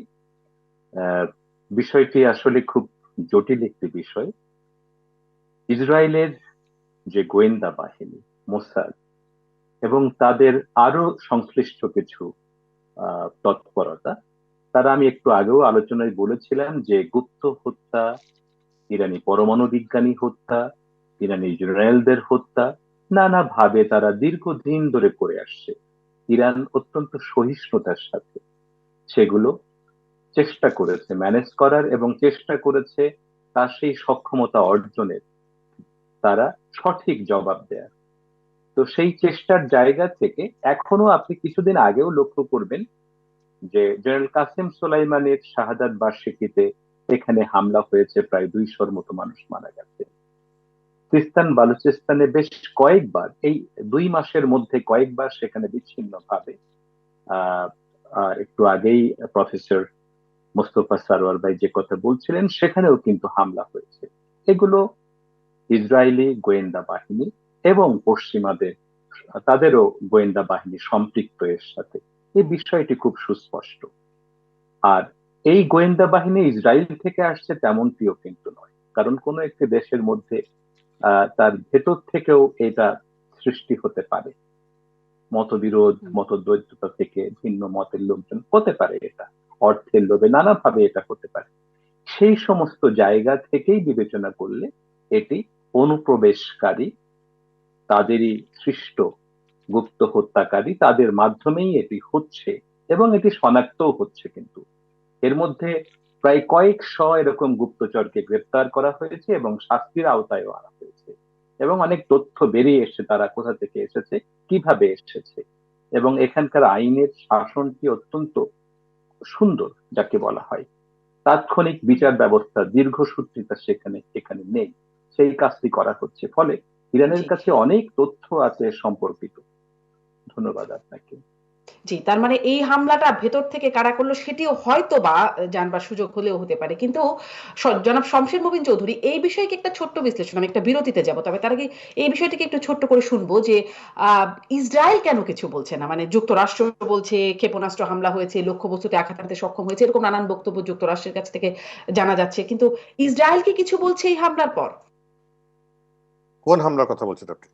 বিষয়টি আসলে খুব জটিল একটি বিষয়। ইসরায়েলের যে গোয়েন্দা বাহিনী মোসাদ এবং তাদের আরো সংশ্লিষ্ট কিছু তৎপরতা, তারা, আমি একটু আগেও আলোচনায় বলেছিলাম যে গুপ্ত হত্যা, ইরানি পরমাণু বিজ্ঞানী হত্যা, ইরানি জেনারেলদের হত্যা, নানাভাবে তারা দীর্ঘদিন ধরে করে আসছে। ইরান অত্যন্ত সহিষ্ণুতার সাথে সেগুলো চেষ্টা করেছে ম্যানেজ করার, এবং চেষ্টা করেছে তার সেই সক্ষমতা অর্জনের, তারা সঠিক জবাব দেয়ার। তো সেই চেষ্টার জায়গা থেকে এখনো আপনি কিছুদিন আগেও লক্ষ্য করবেন যে জেনারেল কাসেম সোলাইমানের শাহাদাত বার্ষিকীতে এখানে হামলা হয়েছে, প্রায় 200-র মতো মানুষ মারা গেছে। সিস্তান বালুচিস্তানে বেশ কয়েকবার, এই 2 মাসের মধ্যে কয়েকবার সেখানে বিচ্ছিন্ন ভাবে, একটু আগেই প্রফেসর মোস্তফা সারোয়ার ভাই যে কথা বলছিলেন, সেখানেও কিন্তু হামলা হয়েছে। এগুলো ইসরায়েলি গোয়েন্দা বাহিনী এবং পশ্চিমাদের, তাদেরও গোয়েন্দা বাহিনী সম্পৃক্ত এর সাথে, এই বিষয়টি খুব সুস্পষ্ট। আর এই গোয়েন্দা বাহিনী ইসরায়েল থেকে আসছে তেমনটিও কিন্তু নয়, কারণ কোন একটি দেশের মধ্যে তার ভেতর থেকেও এটা সৃষ্টি হতে পারে, মতবিরোধ, মতদ্বৈততা থেকে ভিন্ন মতের লোকজন হতে পারে, এটা অর্থের লোভে নানাভাবে এটা হতে পারে। সেই সমস্ত জায়গা থেকেই বিবেচনা করলে এটি অনুপ্রবেশকারী, তাদেরই সৃষ্ট গুপ্ত হত্যাকারী, তাদের মাধ্যমেই এটি হচ্ছে এবং এটি শনাক্তও হচ্ছে। কিন্তু এর মধ্যে প্রায় কয়েকশ এরকম গুপ্তচরকে গ্রেপ্তার করা হয়েছে এবং শাস্তির আওতায়ও আনা হয়েছে, এবং অনেক তথ্য বেরিয়ে এসেছে তারা কোথা থেকে এসেছে, কিভাবে এসেছে। এবং এখানকার আইনের শাসনটি অত্যন্ত সুন্দর, যাকে বলা হয়। তাৎক্ষণিক বিচার ব্যবস্থা, দীর্ঘসূত্রিতা এখানে নেই। সেই কাজটি করা হচ্ছে, ফলে ইরানের জি কাছে অনেক তথ্য আছে সম্পর্কিত। ধন্যবাদ আপনাকে। জি, তার মানে এই হামলাটা ভেতর থেকে কারা করলো সেটিও হয়তো বা জানবার সুযোগ হলেও হতে পারে। কিন্তু জনাব শমশের মবিন চৌধুরী, এই বিষয়ে কি একটা ছোট্ট বিশ্লেষণ, আমি একটা বিরতিতে যাব, তবে তার আগে এই বিষয়টিকে একটু ছোট্ট করে শুনবো যে ইসরায়েল কেন কিছু বলছে না? মানে যুক্তরাষ্ট্র বলছে ক্ষেপণাস্ত্র হামলা হয়েছে, লক্ষ্যবস্তুতে আঘাত আনতে সক্ষম হয়েছে, এরকম নানান বক্তব্য যুক্তরাষ্ট্রের কাছ থেকে জানা যাচ্ছে, কিন্তু ইসরায়েল কি কিছু বলছে এই হামলার পর? কোন হামলার কথা বলছেন আপনি?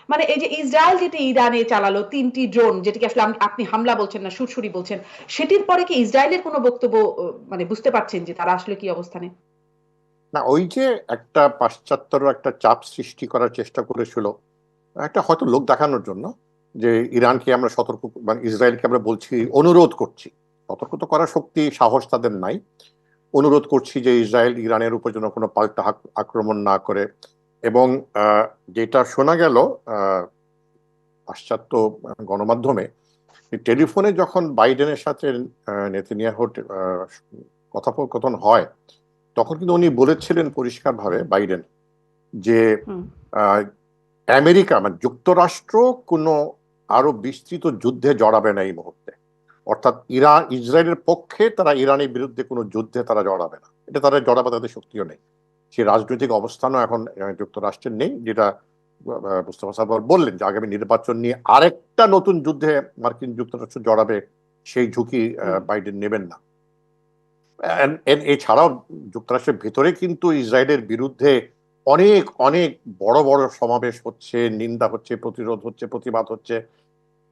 মানে এই যে ইসরায়েল যেটি ইরানে চালালো ৩টি ড্রোন, যেটিকে আসলে আপনি হামলা বলছেন না, সুরসুরি বলছেন, সেটির পরে কি ইসরায়েলের কোনো বক্তব্য মানে বুঝতে পারছেন যে তারা আসলে কি অবস্থানে? না, ওই যে একটা পাশ্চাত্যর একটা চাপ সৃষ্টি করার চেষ্টা করেছিল, একটা হয়তো লোক দেখানোর জন্য, যে ইরানকে আমরা সতর্ক, মানে ইসরায়েলকে আমরা বলছি, অনুরোধ করছি, সতর্ক তো করার শক্তি সাহস তাদের নাই, অনুরোধ করছি যে ইসরায়েল ইরানের উপর যেন কোনো পাল্টা আক্রমণ না করে। এবং যেটা শোনা গেল পাশ্চাত্য গণমাধ্যমে, টেলিফোনে যখন বাইডেনের সাথে নেতানিয়াহুর কথোপকথন হয়, তখন কিন্তু উনি বলেছিলেন পরিষ্কারভাবে, বাইডেন, যে হুম, আমেরিকা মানে যুক্তরাষ্ট্র কোনো আরো বিস্তৃত যুদ্ধে জড়াবে না এই মুহূর্তে। অর্থাৎ ইসরায়েলের পক্ষে তারা ইরানের বিরুদ্ধে কোনো যুদ্ধে তারা জড়াবে না, এটা তারা জড়াবে, তাদের শক্তিও নেই, সেই রাজনৈতিক অবস্থানও এখন যুক্তরাষ্ট্রের নেই। যেটা মুস্তাফা সারওয়ার বললেন, যে আগামী নির্বাচন নিয়ে আরেকটা নতুন যুদ্ধে মার্কিন যুক্তরাষ্ট্র জড়াবে, সেই ঝুঁকি হুম, বাইডেন নেবেন না। এছাড়াও যুক্তরাষ্ট্রের ভেতরে কিন্তু ইসরায়েলের বিরুদ্ধে অনেক অনেক বড় বড় সমাবেশ হচ্ছে, নিন্দা হচ্ছে, প্রতিরোধ হচ্ছে, প্রতিবাদ হচ্ছে।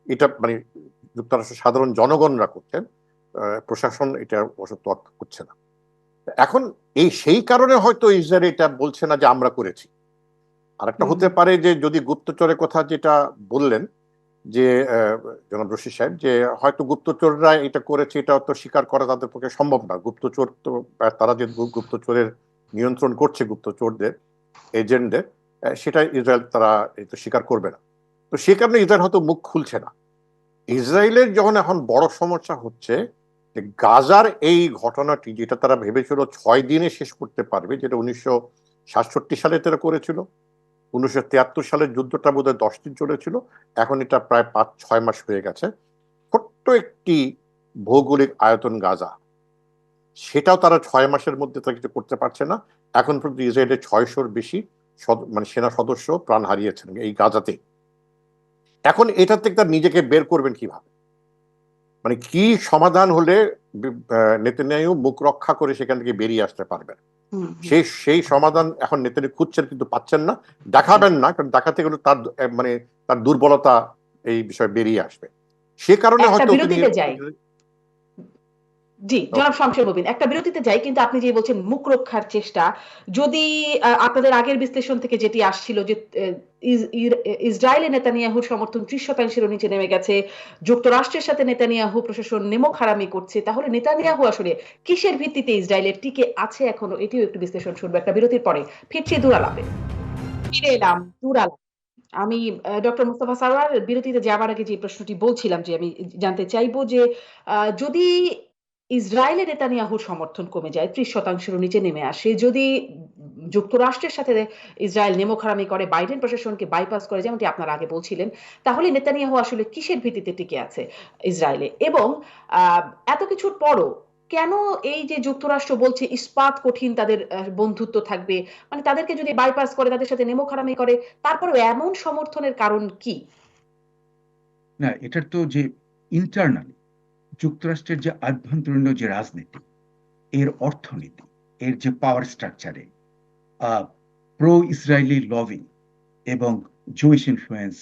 এটা মানে যুক্তরাষ্ট্রের সাধারণ জনগণরা করছেন, প্রশাসন এটা অবশ্য তোয়াক্কা করছে না। এখন সেই কারণে হয়তো ইসরায়েল এটা বলছে না যে আমরা করেছি। আর একটা হুম, হতে পারে যে, যদি গুপ্তচরের কথা যেটা বললেন, যে জনাব রশিদ সাহেব, যে হয়তো গুপ্তচররা এটা করেছে, এটা তো স্বীকার করা তাদের পক্ষে সম্ভব না। গুপ্তচর তো তারা যে গুপ্তচরের নিয়ন্ত্রণ করছে, গুপ্তচরদের এজেন্টদের, সেটা ইসরায়েল তারা এটা স্বীকার করবে না। তো সে কারণে ইসরায়েল হয়তো মুখ খুলছে না। ইসরায়েলের যখন এখন বড় সমস্যা হচ্ছে যে গাজার এই ঘটনাটি, যেটা তারা ভেবেছিল 6 দিনে শেষ করতে পারবে, যেটা 1967 সালে তারা করেছিল, 1973 সালের যুদ্ধটা বোধহয় 10 দিন চলেছিল, এখন এটা প্রায় 5-6 মাস হয়ে গেছে। ছোট্ট একটি ভৌগোলিক আয়তন গাজা, সেটাও তারা 6 মাসের মধ্যে তারা কিছু করতে পারছে না। এখন পর্যন্ত ইসরায়েলের 600-র বেশি মানে সেনা সদস্য প্রাণ হারিয়েছেন এই গাজাতে। এখন এটা থেকে তার নিজেকে বের করবেন কিভাবে, মানে কি সমাধান হলে নেতানিয়াহু মুখ রক্ষা করে সেখান থেকে বেরিয়ে আসতে পারবেন, হুম, হুম, সেই সমাধান এখন নেতানিয়াহু খুঁজছেন, কিন্তু পাচ্ছেন না। জি। দেখাবেন না, কারণ দেখাতে গেলে তার মানে তার দুর্বলতা এই বিষয়ে বেরিয়ে আসবে। সে কারণে একটা হয়তো তিনি, বিরতিতে যাই। জি, জনাব শমশের মবিন, একটা বিরতিতে যাই, কিন্তু আপনি যে বলছেন মুখ রক্ষার চেষ্টা, যদি আপনাদের আগের বিশ্লেষণ থেকে যেটি আসছিল যে ইসরায়েলে নেতানিয়াহুর সমর্থন 30%-এরও নিচে নেমে গেছে, যুক্তরাষ্ট্রের সাথে নেতানিয়াহু প্রশাসন নেমক হারামি করছে, তাহলে নেতানিয়াহু আসলে কিসের ভিত্তিতে ইসরায়েলের টিকে আছে এখনো, এটিও একটু বিশ্লেষণ শুনবো একটা বিরতির পরে। ফিরছি দুরালাপে। ফিরে এলাম দুরালাপ। আমি ডক্টর মুস্তাফা সারোয়ার, বিরতিতে যাবার আগে যে প্রশ্নটি বলছিলাম যে আমি জানতে চাইবো যে যদি ইসরায়েলের নেতানিয়াহুর সমর্থন কমে যায়, 30%-এরও নিচে নেমে আসে, যদি যুক্তরাষ্ট্রের সাথে ইসরায়েল নেমোখারামি করে, বাইডেন প্রশাসনকে বাইপাস করে, যেমনটি আপনারা আগে বলছিলেন, তাহলে নেতানিয়াহু আসলে কিসের ভিত্তিতে টিকে আছে ইসরায়েলে? এবং আহ, এত কিছুর পরও কেন এই যে যুক্তরাষ্ট্র বলছে ইস্পাত কঠিন তাদের বন্ধুত্ব থাকবে, মানে তাদেরকে যদি বাইপাস করে, তাদের সাথে নেমোখারামি করে, তারপরেও এমন সমর্থনের কারণ কি? না, এটার তো যে ইন্টারনাল যুক্তরাষ্ট্রের যে আভ্যন্তরীণ যে রাজনীতি, এর অর্থনীতি, এর যে পাওয়ার স্ট্রাকচারে প্রো ইসরায়েলি লবিং এবং জুইশ ইনফ্লুয়েন্স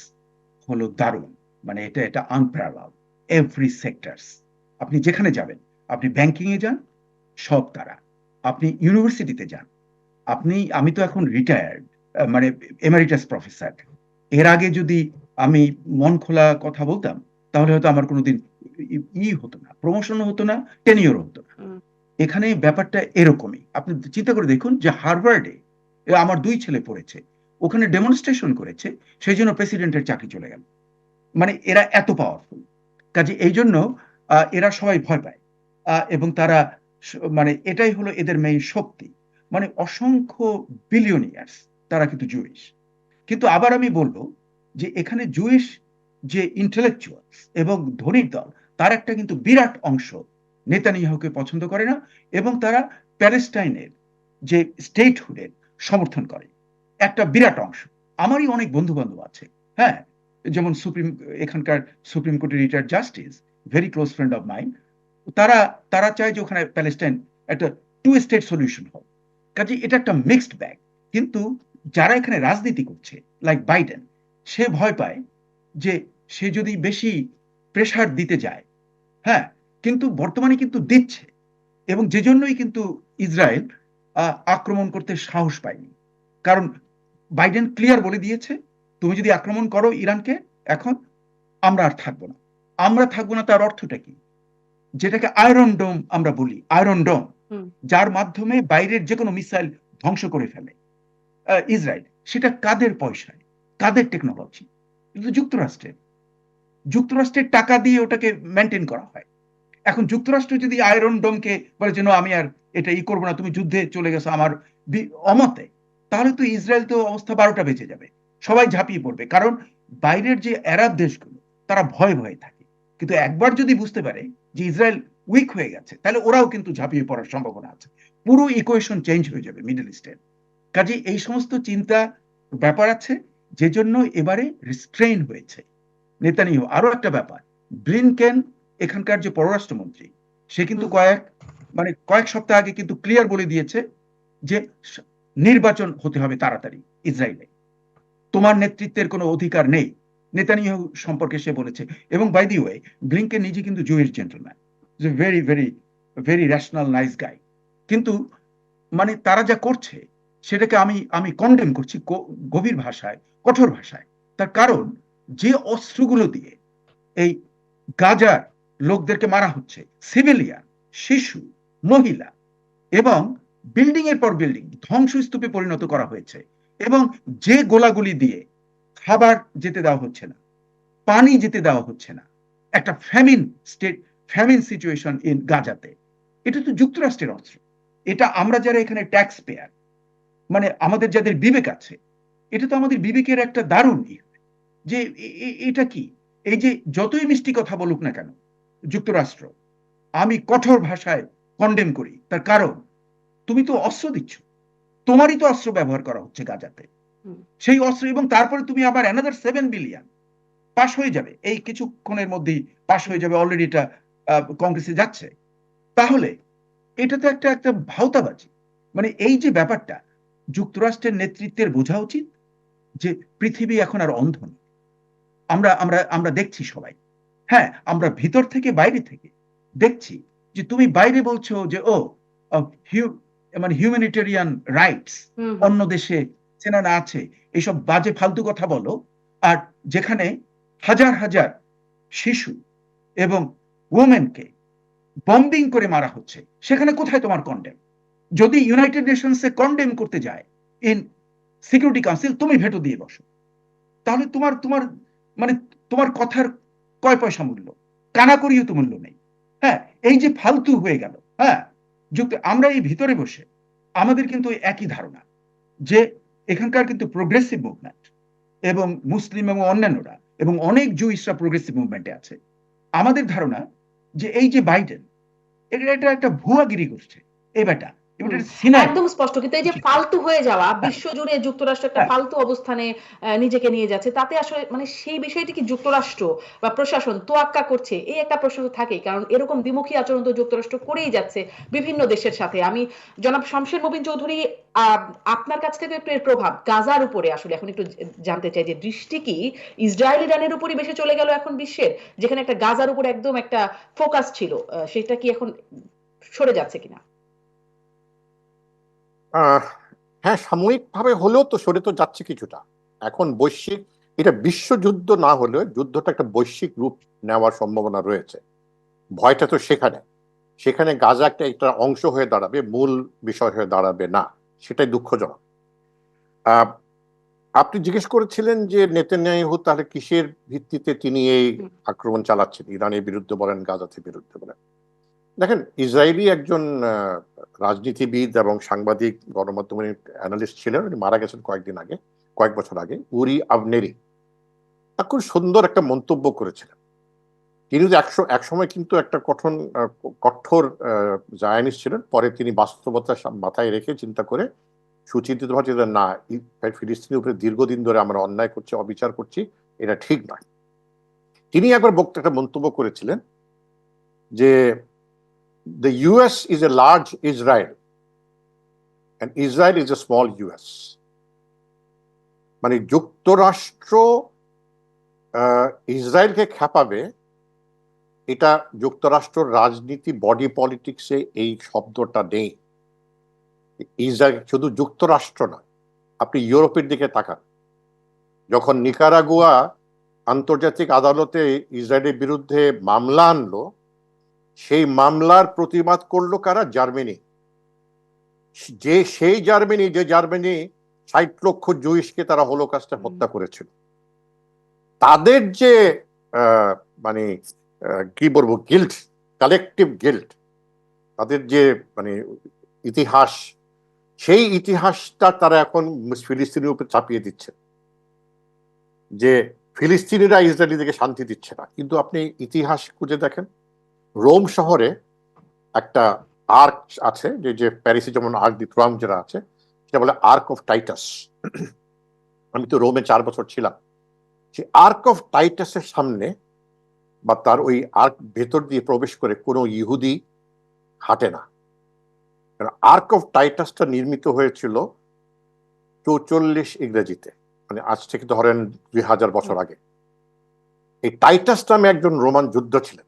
হলো দারুণ। মানে এটা এটা আনপ্যারালাল, এভরি সেক্টরস। আপনি যেখানে যাবেন, আপনি ব্যাংকিং এ যান, সব তারা। আপনি ইউনিভার্সিটিতে যান, আমি তো এখন রিটায়ার্ড, মানে এমারিটাস প্রফেসর। এর আগে যদি আমি মন খোলা কথা বলতাম, তাহলে হয়তো আমার কোনোদিন হতো না, প্রমোশনও হতো না, টেনিওর হতো না। হুম, এখানে ব্যাপারটা এরকমই। আপনি চিন্তা করে দেখুন যে হার্ভার্ডে আমার 2 ছেলে পড়েছে, ওখানে ডেমনস্ট্রেশন করেছে, সেই জন্য প্রেসিডেন্টের চাকরি চলে গেল। মানে এরা এত পাওয়ারফুল। কাজে এই জন্য এরা সবাই ভয় পায়, এবং তারা মানে এটাই হলো এদের মেইন শক্তি। মানে অসংখ্য বিলিয়নিয়ার্স তারা কিন্তু জুইশ। কিন্তু আবার আমি বলবো যে এখানে জুইশ যে ইন্টেলেকচুয়ালস এবং ধনীর দল, তার একটা কিন্তু বিরাট অংশ নেতানিয়াহুকে পছন্দ করে না, এবং তারা প্যালেস্টাইনের যে স্টেটহুডের সমর্থন করে একটা বিরাট অংশ। আমারই অনেক বন্ধু বান্ধব আছে, হ্যাঁ, যেমন এখানকার সুপ্রিম কোর্টের retired justice, very close friend of mind. তারা তারা চায় যে ওখানে প্যালেস্টাইন একটা 2 স্টেট সলিউশন হোক। কাজে এটা একটা মিক্সড ব্যাগ। কিন্তু যারা এখানে রাজনীতি করছে, লাইক বাইডেন, সে ভয় পায় যে সে যদি বেশি প্রেসার দিতে যায়, হ্যাঁ, কিন্তু বর্তমানে কিন্তু দিচ্ছে, এবং যে জন্যই কিন্তু ইসরায়েল আক্রমণ করতে সাহস পায়নি। কারণ বাইডেন ক্লিয়ার বলে দিয়েছে, তুমি যদি আক্রমণ করো ইরানকে এখন, আমরা আর থাকবো না। আমরা থাকবো না তার অর্থটা কি? যেটাকে আয়রন ডোম আমরা বলি, আয়রন ডোম, হুম, যার মাধ্যমে বাইরের যে কোনো মিসাইল ধ্বংস করে ফেলে ইসরায়েল, সেটা কাদের পয়সায়, কাদের টেকনোলজি? কিন্তু যুক্তরাষ্ট্রের। যুক্তরাষ্ট্রের টাকা দিয়ে ওটাকে মেনটেন করা হয়। এখন যুক্তরাষ্ট্র যদি আয়রন ডোমকে বলে যে আমি আর এটা করবো না, তুমি যুদ্ধে চলে গেছো আমার অমতে, তাহলে তো ইসরায়েল তো অবস্থা 12টা বেজে যাবে, সবাই ঝাঁপিয়ে পড়বে। কারণ বাইরের যে আরব দেশগুলো, তারা ভয়ে ভয়ে থাকে। কিন্তু একবার যদি বুঝতে পারে যে ইসরায়েল উইক হয়ে গেছে, তাহলে ওরাও কিন্তু ঝাঁপিয়ে পড়ার সম্ভাবনা আছে। পুরো ইকুয়েশন চেঞ্জ হয়ে যাবে মিডল ইস্টের। কাজে এই সমস্ত চিন্তা ব্যাপার আছে, যে জন্য এবারে রিস্ট্রেইন হয়েছে নেতানিয়াহু। আরো একটা ব্যাপার, ব্লিনকেন এখানকার যে পররাষ্ট্রমন্ত্রী, সে কিন্তু হুম, কয়েক সপ্তাহ আগে কিন্তু ক্লিয়ার বলে দিয়েছে যে নির্বাচন হতে হবে তাড়াতাড়ি ইসরায়েলে, তোমার নেতৃত্বের কোনো অধিকার নেই, নেতানিয়াহু সম্পর্কে সে বলেছে। এবং বাই দি ওয়ে, ব্লিনকেন নিজে কিন্তু Jewish gentleman, very very very rational nice guy. কিন্তু মানে তারা যা করছে সেটাকে আমি আমি কন্ডেম করছি গভীর ভাষায়, কঠোর ভাষায়। তার কারণ, যে অস্ত্রগুলো দিয়ে এই গাজার লোকদেরকে মারা হচ্ছে, সিভিলিয়ান, শিশু, মহিলা, এবং বিল্ডিং এর পর বিল্ডিং ধ্বংসস্তূপে পরিণত করা হয়েছে, এবং যে গোলাগুলি দিয়ে খাবার যেতে দেওয়া হচ্ছে না, পানি যেতে দেওয়া হচ্ছে না, একটা ফ্যামিন সিচুয়েশন ইন গাজাতে, এটা তো যুক্তরাষ্ট্রের অস্ত্র। এটা আমরা যারা এখানে ট্যাক্স পেয়ার, মানে আমাদের যাদের বিবেক আছে, এটা তো আমাদের বিবেকের একটা দারুণ যে এটা কি, এই যে যতই মিষ্টি কথা বলুক না কেন যুক্তরাষ্ট্র, আমি কঠোর ভাষায় কন্ডেম করি। তার কারণ, তুমি তো অস্ত্র দিচ্ছ, তোমারই তো অস্ত্র ব্যবহার করা হচ্ছে গাজাতে, হুম। সেই অস্ত্র, এবং তারপরে তুমি আবার অ্যানাদার 7 বিলিয়ন পাশ হয়ে যাবে, এই কিছুক্ষণের মধ্যেই পাশ হয়ে যাবে, অলরেডি এটা কংগ্রেসে যাচ্ছে। তাহলে এটা তো একটা একটা ভাওতাবাজি। মানে এই যে ব্যাপারটা, যুক্তরাষ্ট্রের নেতৃত্বের বোঝা উচিত যে পৃথিবী এখন আর অন্ধ নয়। আমরা আমরা আমরা দেখছি সবাই, হ্যাঁ, আমরা ভিতর থেকে বাইরে থেকে দেখছি যে তুমি বাইরে বলছো যে মানে হিউম্যানিটেরিয়ান রাইটস হুম, হুম, অন্য দেশে চেনা না আছে, এইসব বাজে ফালতু কথা বলো। আর যেখানে হাজার হাজার শিশু এবং ওমেনকে বম্বিং করে মারা হচ্ছে, সেখানে কোথায় তোমার কন্ডেম? যদি ইউনাইটেড নেশনসে কন্ডেম করতে যায় ইন সিকিউরিটি কাউন্সিল, তুমি ভেটো দিয়ে বসো, তাহলে তোমার তোমার মানে তোমার কথার কয় পয়সা মূল্য? কানাকড়িও তো মূল্য নেই। হ্যাঁ, এই যে ফালতু হয়ে গেল। হ্যাঁ, আমরা এই ভিতরে বসে আমাদের কিন্তু একই ধারণা যে এখানকার কিন্তু প্রোগ্রেসিভ মুভমেন্ট, এবং মুসলিম এবং অন্যান্যরা এবং অনেক জুইসরা প্রোগ্রেসিভ মুভমেন্টে আছে। আমাদের ধারণা যে এই যে বাইডেন, এটা একটা ভুয়াগিরি করছে, এই বেটা, হুম। এটা সিনাই। একদম স্পষ্ট। কিন্তু এই যে ফালতু হয়ে যাওয়া, হ্যাঁ, বিশ্বজুড়ে যুক্তরাষ্ট্র একটা হ্যাঁ, ফালতু অবস্থানে নিজেকে নিয়ে যাচ্ছে, তাতে আসলে মানে সেই বিষয়টি কি যুক্তরাষ্ট্র বা প্রশাসন তোয়াক্কা করছে, এই একটা প্রশ্ন তো থাকেই। কারণ এরকম দ্বিমুখী আচরণ তো যুক্তরাষ্ট্র করেই যাচ্ছে বিভিন্ন দেশের সাথে। আমি জনাব শমশের মবিন চৌধুরী, আপনার কাছ থেকে একটু এর প্রভাব গাজার উপরে আসলে এখন একটু জানতে চাই, যে দৃষ্টি কি ইসরায়েল ইরানের উপরই বেশি চলে গেল এখন বিশ্বের, যেখানে একটা গাজার উপর একদম একটা ফোকাস ছিল, সেটা কি এখন সরে যাচ্ছে কিনা? আহ হ্যাঁ, সাময়িকভাবে হলেও তো সরে তো যাচ্ছে কিছুটা। এখন বৈশ্বিক এটা বিশ্বযুদ্ধ না হলেও যুদ্ধটা একটা বৈশ্বিক রূপ নেওয়ার সম্ভাবনা রয়েছে। ভয়টা তো সেখানে গাজা একটা অংশ হয়ে দাঁড়াবে, মূল বিষয় হয়ে দাঁড়াবে না, সেটাই দুঃখজনক। আপনি জিজ্ঞেস করেছিলেন যে নেতানিয়াহু তাহলে কিসের ভিত্তিতে তিনি এই আক্রমণ চালাচ্ছেন, ইরানের বিরুদ্ধে বলেন, গাজাতে বিরুদ্ধে বলেন। দেখেন, ইসরায়েলি একজন রাজনীতিবিদ এবং সাংবাদিক, গণমাধ্যমের অ্যানালিস্ট ছিলেন, উনি মারা গেছেন কয়েক বছর আগে, উরি আবনেরি। খুব সুন্দর একটা মন্তব্য করেছিলেন। তিনি একসময় কিন্তু একটা কঠোর জায়নিস্ট ছিলেন, পরে তিনি বাস্তবতা মাথায় রেখে চিন্তা করে সুচিন্তিতভাবে না, ফিলিস্তিনের উপরে দীর্ঘদিন ধরে আমরা অন্যায় করছি, অবিচার করছি, এটা ঠিক নয়। তিনি একবার একটা মন্তব্য করেছিলেন যে the US is a large Israel and Israel is a small US. মানে যুক্তরাষ্ট্র ইসরায়েলকে খেপাবে, এটা যুক্তরাষ্ট্র রাজনীতি, বডি পলিটিক্সে এই শব্দটা নেই। ইসরায়েল শুধু যুক্তরাষ্ট্র নয়, আপনি ইউরোপের দিকে তাকান, যখন নিকারাগুয়া আন্তর্জাতিক আদালতে ইসরায়েলের বিরুদ্ধে মামলা আনলো, সেই মামলার প্রতিবাদ করলো কারা? জার্মানি। সেই জার্মানি 60 লক্ষ জুইশকে তারা হলোকাস্টে হত্যা করেছিল। তাদের যে মানে কি বলবো, গিল্ট, কালেকটিভ গিল্ট, তাদের যে মানে ইতিহাস, সেই ইতিহাসটা তারা এখন ফিলিস্তিনের উপর চাপিয়ে দিচ্ছে, যে ফিলিস্তিনিরা ইসরায়েলিদেরকে শান্তি দিচ্ছে না। কিন্তু আপনি ইতিহাস খুঁজে দেখেন, রোম শহরে একটা আর্ক আছে, যে প্যারিসে যেমন আর্ক দি ট্রায়াম্ফ যেটা আছে, সেটা বলে আর্ক অফ টাইটাস। আমি তো রোমে 4 বছর ছিলাম। সেই আর্ক অফ টাইটাসের সামনে বা তার ওই আর্ক ভেতর দিয়ে প্রবেশ করে কোনো ইহুদি হাঁটে না। আর্ক অফ টাইটাসটা নির্মিত হয়েছিল 44 ইংরেজিতে, মানে আজ থেকে ধরেন 2000 বছর আগে। এই টাইটাস নামে একজন রোমান যুদ্ধ ছিলেন,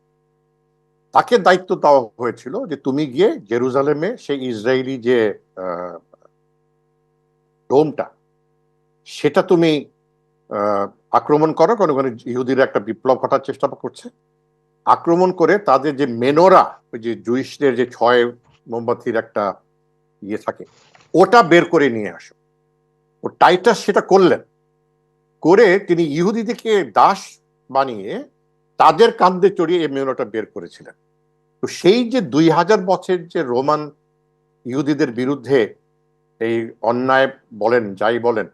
তাকে দায়িত্ব দেওয়া হয়েছিল যে তুমি গিয়ে জেরুজালেমে সেই ইসরায়েলি যে ডোমটা, সেটা তুমি আক্রমণ করো। কারণ ওখানে ইহুদিরা একটা বিপ্লব ঘটার চেষ্টা করছে। আক্রমণ করে তাদের যে মেনোরা, ওই যে জুইশদের যে 6 মোমবাতির একটা ইয়ে থাকে, ওটা বের করে নিয়ে আসো। ও টাইটাস সেটা করলেন, করে তিনি ইহুদিদেরকে দাস বানিয়ে তাদের কাঁধে চড়িয়ে এই মেনোটা বের করেছিলেন। তো সেই যে 2000 বছর যে রোমান ইহুদিদের বিরুদ্ধে এই অন্যায় বলেন, যাই বলেন,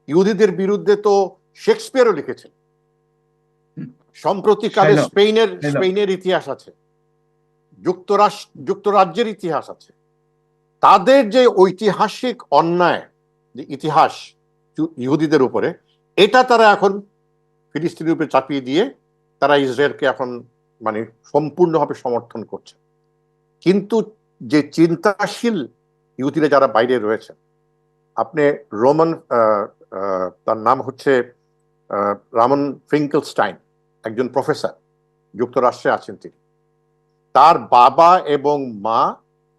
ইহুদিদের বিরুদ্ধে তো শেক্সপিয়ারও লিখেছেন। সম্প্রতিকালে স্পেনের ইতিহাস আছে, যুক্তরাজ্যের ইতিহাস আছে। তাদের যে ঐতিহাসিক অন্যায়, যে ইতিহাস ইহুদিদের উপরে, এটা তারা এখন ফিলিস্তিনের উপরে চাপিয়ে দিয়ে তারা ইসরায়েলকে এখন মানে সম্পূর্ণভাবে সমর্থন করছে। কিন্তু যে চিন্তাশীল ইহুদিরা যারা বাইরে রয়েছে, আপনি রোমান, তার নাম হচ্ছে রামন ফিঙ্কেলস্টাইন, একজন প্রফেসর, যুক্তরাষ্ট্রে আছেন তিনি। তার বাবা এবং মা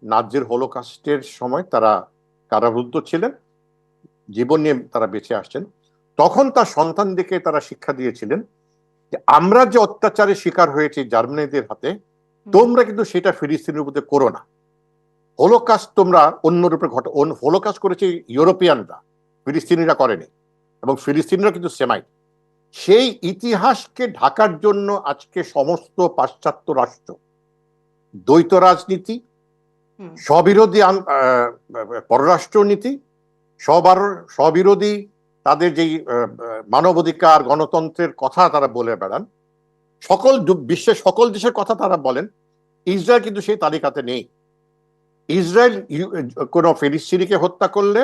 নাজির হলোকাস্টের সময় তারা কারারুদ্ধ ছিলেন, জীবন নিয়ে তারা বেঁচে আসছেন। তখন তার সন্তানদেরকে তারা শিক্ষা দিয়েছিলেন যে আমরা যে অত্যাচারের শিকার হয়েছি জার্মানিদের হাতে, তোমরা কিন্তু সেটা ফিলিস্তিনের উপরে করো না। হলোকাস্ট তোমরা অন্য রূপে হলোকাস্ট করেছে ইউরোপিয়ানরা, ফিলিস্তিনিরা করেনি, এবং ফিলিস্তিনিরা কিন্তু সেমাইট। সেই ইতিহাসকে ঢাকার জন্য আজকে সমস্ত পাশ্চাত্য রাষ্ট্র দ্বৈত রাজনীতি, স্ববিরোধী পররাষ্ট্র নীতি, স্ববিরোধী তাদের যেই মানবাধিকার, গণতন্ত্রের কথা তারা বলে বেড়ান, বিশ্বের সকল দেশের কথা তারা বলেন, ইসরায়েল কিন্তু সেই তালিকাতে নেই। ইসরায়েল কোন ফিলিস্তিনিকে হত্যা করলে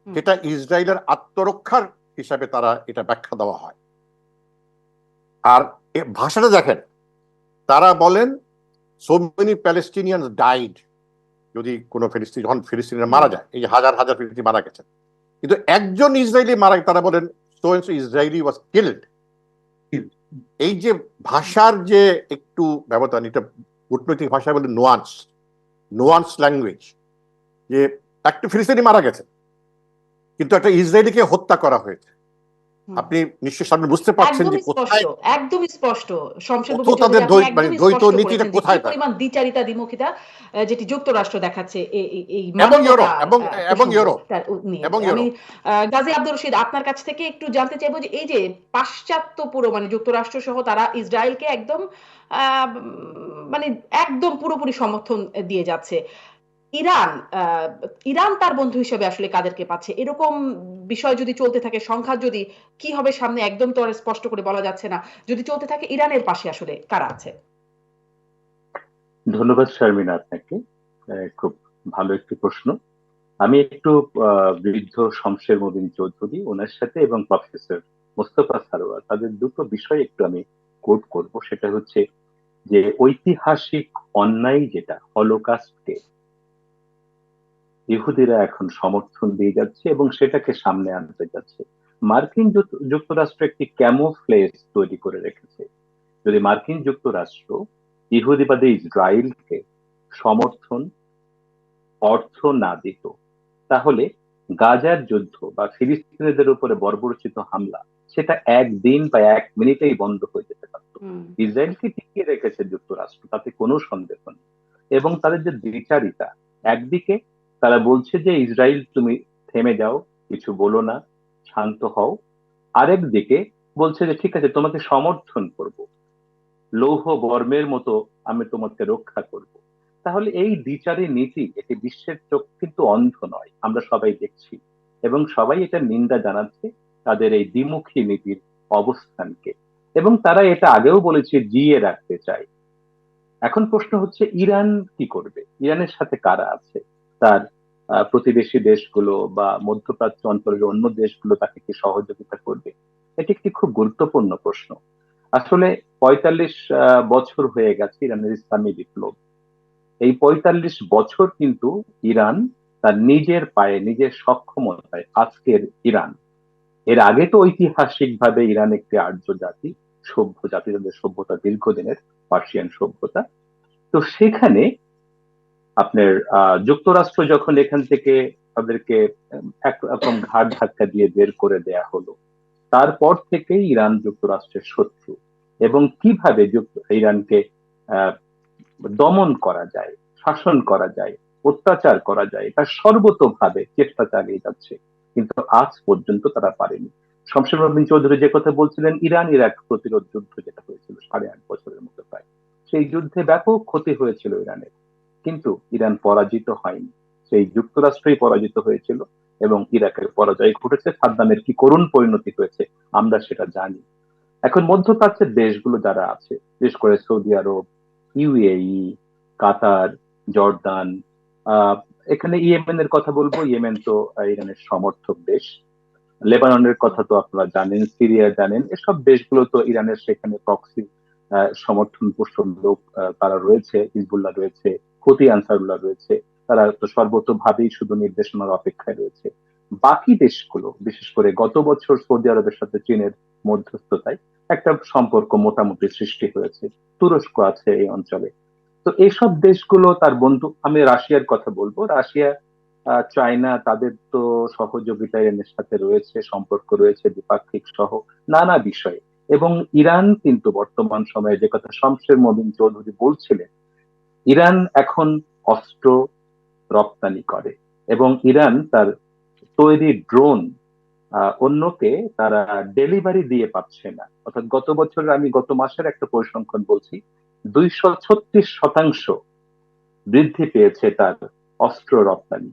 সেটা ইসরায়েলের আত্মরক্ষার হিসাবে তারা এটা ব্যাখ্যা দেওয়া হয়। আর ভাষাটা দেখেন, তারা বলেন so many Palestinians died, যদি কোনো ফিলিস্তিনি, যখন ফিলিস্তিনিরা মারা যায়, এই যে হাজার হাজার ফিলিস্তিনি মারা গেছেন, কিন্তু একজন ইসরায়েলি মারা, তারা বলেন so and so Israeli was killed। এই যে ভাষার যে একটু ব্যবধান, এটা কূটনৈতিক ভাষায় বলে নোয়ান্স ল্যাঙ্গুয়েজ, যে একটা ফিলিস্তিনি মারা গেছে কিন্তু একটা ইসরায়েলিকে হত্যা করা হয়েছে। আপনি নিশ্চয়ই সামনে বুঝতে পারছেন যে কোথায় একদমই স্পষ্ট শমশের কত মবিন তাদের চৌধুরী আপনি মানে একদমই দ্বৈত স্পষ্ট নীতিটা করেছেন যে কি কোথায় তার, পরিমাণ দ্বিচারিতা দ্বিমুখিতা যেটি যুক্তরাষ্ট্র দেখাচ্ছে এই এবং ইউরোপ মাদকতা এবং ইউরোপ প্রসঙ্গটা নিয়ে। এবং আমি ইউরোপ গাজী আব্দুর রশিদ আপনার কাছ থেকে একটু জানতে চাইবো যে এই যে পাশ্চাত্য পুরো মানে যুক্তরাষ্ট্র সহ তারা ইসরায়েলকে একদম মানে একদম পুরোপুরি সমর্থন দিয়ে যাচ্ছে। ইরান ইরান তার বন্ধু হিসেবে আসলে কাদেরকে পাচ্ছে এরকম বিষয় যদি চলতে থাকে, সংখ্যা যদি কি হবে সামনে একদম তো আর স্পষ্ট করে বলা যাচ্ছে না, যদি চলতে থাকে ইরানের পাশে আসলে কারা আছে? ধন্যবাদ শারমিন আপনাকে। খুব ভালো একটি প্রশ্ন। আমি একটু বৃদ্ধ শমশের মবিন চৌধুরী ওনার সাথে এবং প্রফেসর মোস্তফা সারোয়ার তাদের দুটো বিষয় একটু আমি কোট করব। সেটা হচ্ছে যে ঐতিহাসিক অন্যায় যেটা হলোকাস্টকে ইহুদিরা এখন সমর্থন দিয়ে যাচ্ছে এবং সেটাকে সামনে আনতে যাচ্ছে। মার্কিন যুক্তরাষ্ট্র একটি ক্যামোফ্লেজ তৈরি করে রেখেছে। যদি মার্কিন যুক্তরাষ্ট্র ইহুদিবাদী ইসরায়েলকে সমর্থন অর্থ না দিত, তাহলে গাজার যুদ্ধ বা ফিলিস্তিনিদের উপরে বর্বরচিত হামলা সেটা একদিন বা এক মিনিটেই বন্ধ হয়ে যেতে পারত। ইসরায়েলকে টিকিয়ে রেখেছে যুক্তরাষ্ট্র, তাতে কোনো সন্দেহ নেই। এবং তাদের যে দ্বিচারিতা, একদিকে তারা বলছে যে ইসরায়েল তুমি থেমে যাও, কিছু বলো না, শান্ত হও, আরেক দিকে বলছে যে ঠিক আছে তোমাকে সমর্থন করব, লৌহ বর্মের মতো আমি তোমাকে রক্ষা করব। তাহলে এই দ্বিচারী নীতি, এটি বিশ্বের চোখ কিন্তু অন্ধ নয়, আমরা সবাই দেখছি এবং সবাই এটা নিন্দা জানাচ্ছে তাদের এই দ্বিমুখী নীতির অবস্থানকে। এবং তারা এটা আগেও বলেছে জিয়ে রাখতে চায়। এখন প্রশ্ন হচ্ছে ইরান কি করবে, ইরানের সাথে কারা আছে, তার প্রতিবেশী দেশগুলো বা মধ্যপ্রাচ্য অঞ্চলের অন্য দেশগুলো তাকে কি সহযোগিতা করবে? এটি একটি খুব গুরুত্বপূর্ণ প্রশ্ন। আসলে ৪৫ বছর হয়ে গেছে ইরানের ইসলামী বিপ্লব। এই ৪৫ বছর কিন্তু ইরান তার নিজের পায়ে, নিজের সক্ষমতায় আজকের ইরান। এর আগে তো ঐতিহাসিকভাবে ইরান একটি আর্য জাতি, সভ্য জাতি, তাদের সভ্যতা দীর্ঘদিনের, পার্সিয়ান সভ্যতা। তো সেখানে আপনার যুক্তরাষ্ট্র যখন এখান থেকে তাদেরকে একরকম ঘাড় ধাক্কা দিয়ে বের করে দেয়া হলো, তারপর থেকেই ইরান যুক্তরাষ্ট্রের শত্রু। এবং কিভাবে ইরানকে আহ দমন করা যায়, শাসন করা যায়, অত্যাচার করা যায়, তার সর্বতোভাবে চেষ্টা চালিয়ে যাচ্ছে, কিন্তু আজ পর্যন্ত তারা পারেনি। শমশের মবিন চৌধুরী যে কথা বলছিলেন, ইরান ইরাক প্রতিরোধ যুদ্ধ যেটা হয়েছিল ৮.৫ বছরের মতো প্রায়, সেই যুদ্ধে ব্যাপক ক্ষতি হয়েছিল ইরানের, কিন্তু ইরান পরাজিত হয়নি, সেই যুক্তরাষ্ট্রই পরাজিত হয়েছিল এবং ইরাকের পরাজয় ঘটেছে। সাদ্দামের কি করুণ পরিণতি হয়েছে আমরা সেটা জানি। এখন মধ্যপ্রাচ্যের দেশগুলো যারা আছে, বিশেষ করে সৌদি আরব, ইউএই, কাতার, জর্দান, আহ এখানে ইয়েমেনের কথা বলবো, ইয়েমেন তো ইরানের সমর্থক দেশ। লেবাননের কথা তো আপনারা জানেন, সিরিয়া জানেন, এসব দেশগুলো তো ইরানের সেখানে প্রক্সি সমর্থন পোষণ লোক তারা রয়েছে, হিজবুল্লাহ রয়েছে, হুতি আনসারুল্লাহ রয়েছে, তারা তো সর্বতোভাবেই শুধু নির্দেশনার অপেক্ষায় রয়েছে। বাকি দেশগুলো, বিশেষ করে গত বছর সৌদি আরবের সাথে চীনের মধ্যস্থতায় একটা সম্পর্ক মোটামুটি সৃষ্টি হয়েছে, তুরস্ক আছে এই অঞ্চলে। তো এইসব দেশগুলো তার বন্ধু, আমি রাশিয়ার কথা বলবো, রাশিয়া, চায়না, তাদের তো সহযোগিতা ইরানের সাথে রয়েছে, সম্পর্ক রয়েছে দ্বিপাক্ষিক সহ নানা বিষয়ে। এবং ইরান কিন্তু বর্তমান সময়ে, যে কথা শমশের মবিন চৌধুরী বলছিলেন, ইরান এখন অস্ত্র রপ্তানি করে এবং ইরান তার তৈরি ড্রোন অন্যকে তারা ডেলিভারি দিয়ে পাচ্ছে না। অর্থাৎ গত বছর, আমি গত মাসের একটা পরিসংখ্যান বলছি, ২৩৬% বৃদ্ধি পেয়েছে তার অস্ত্র রপ্তানি।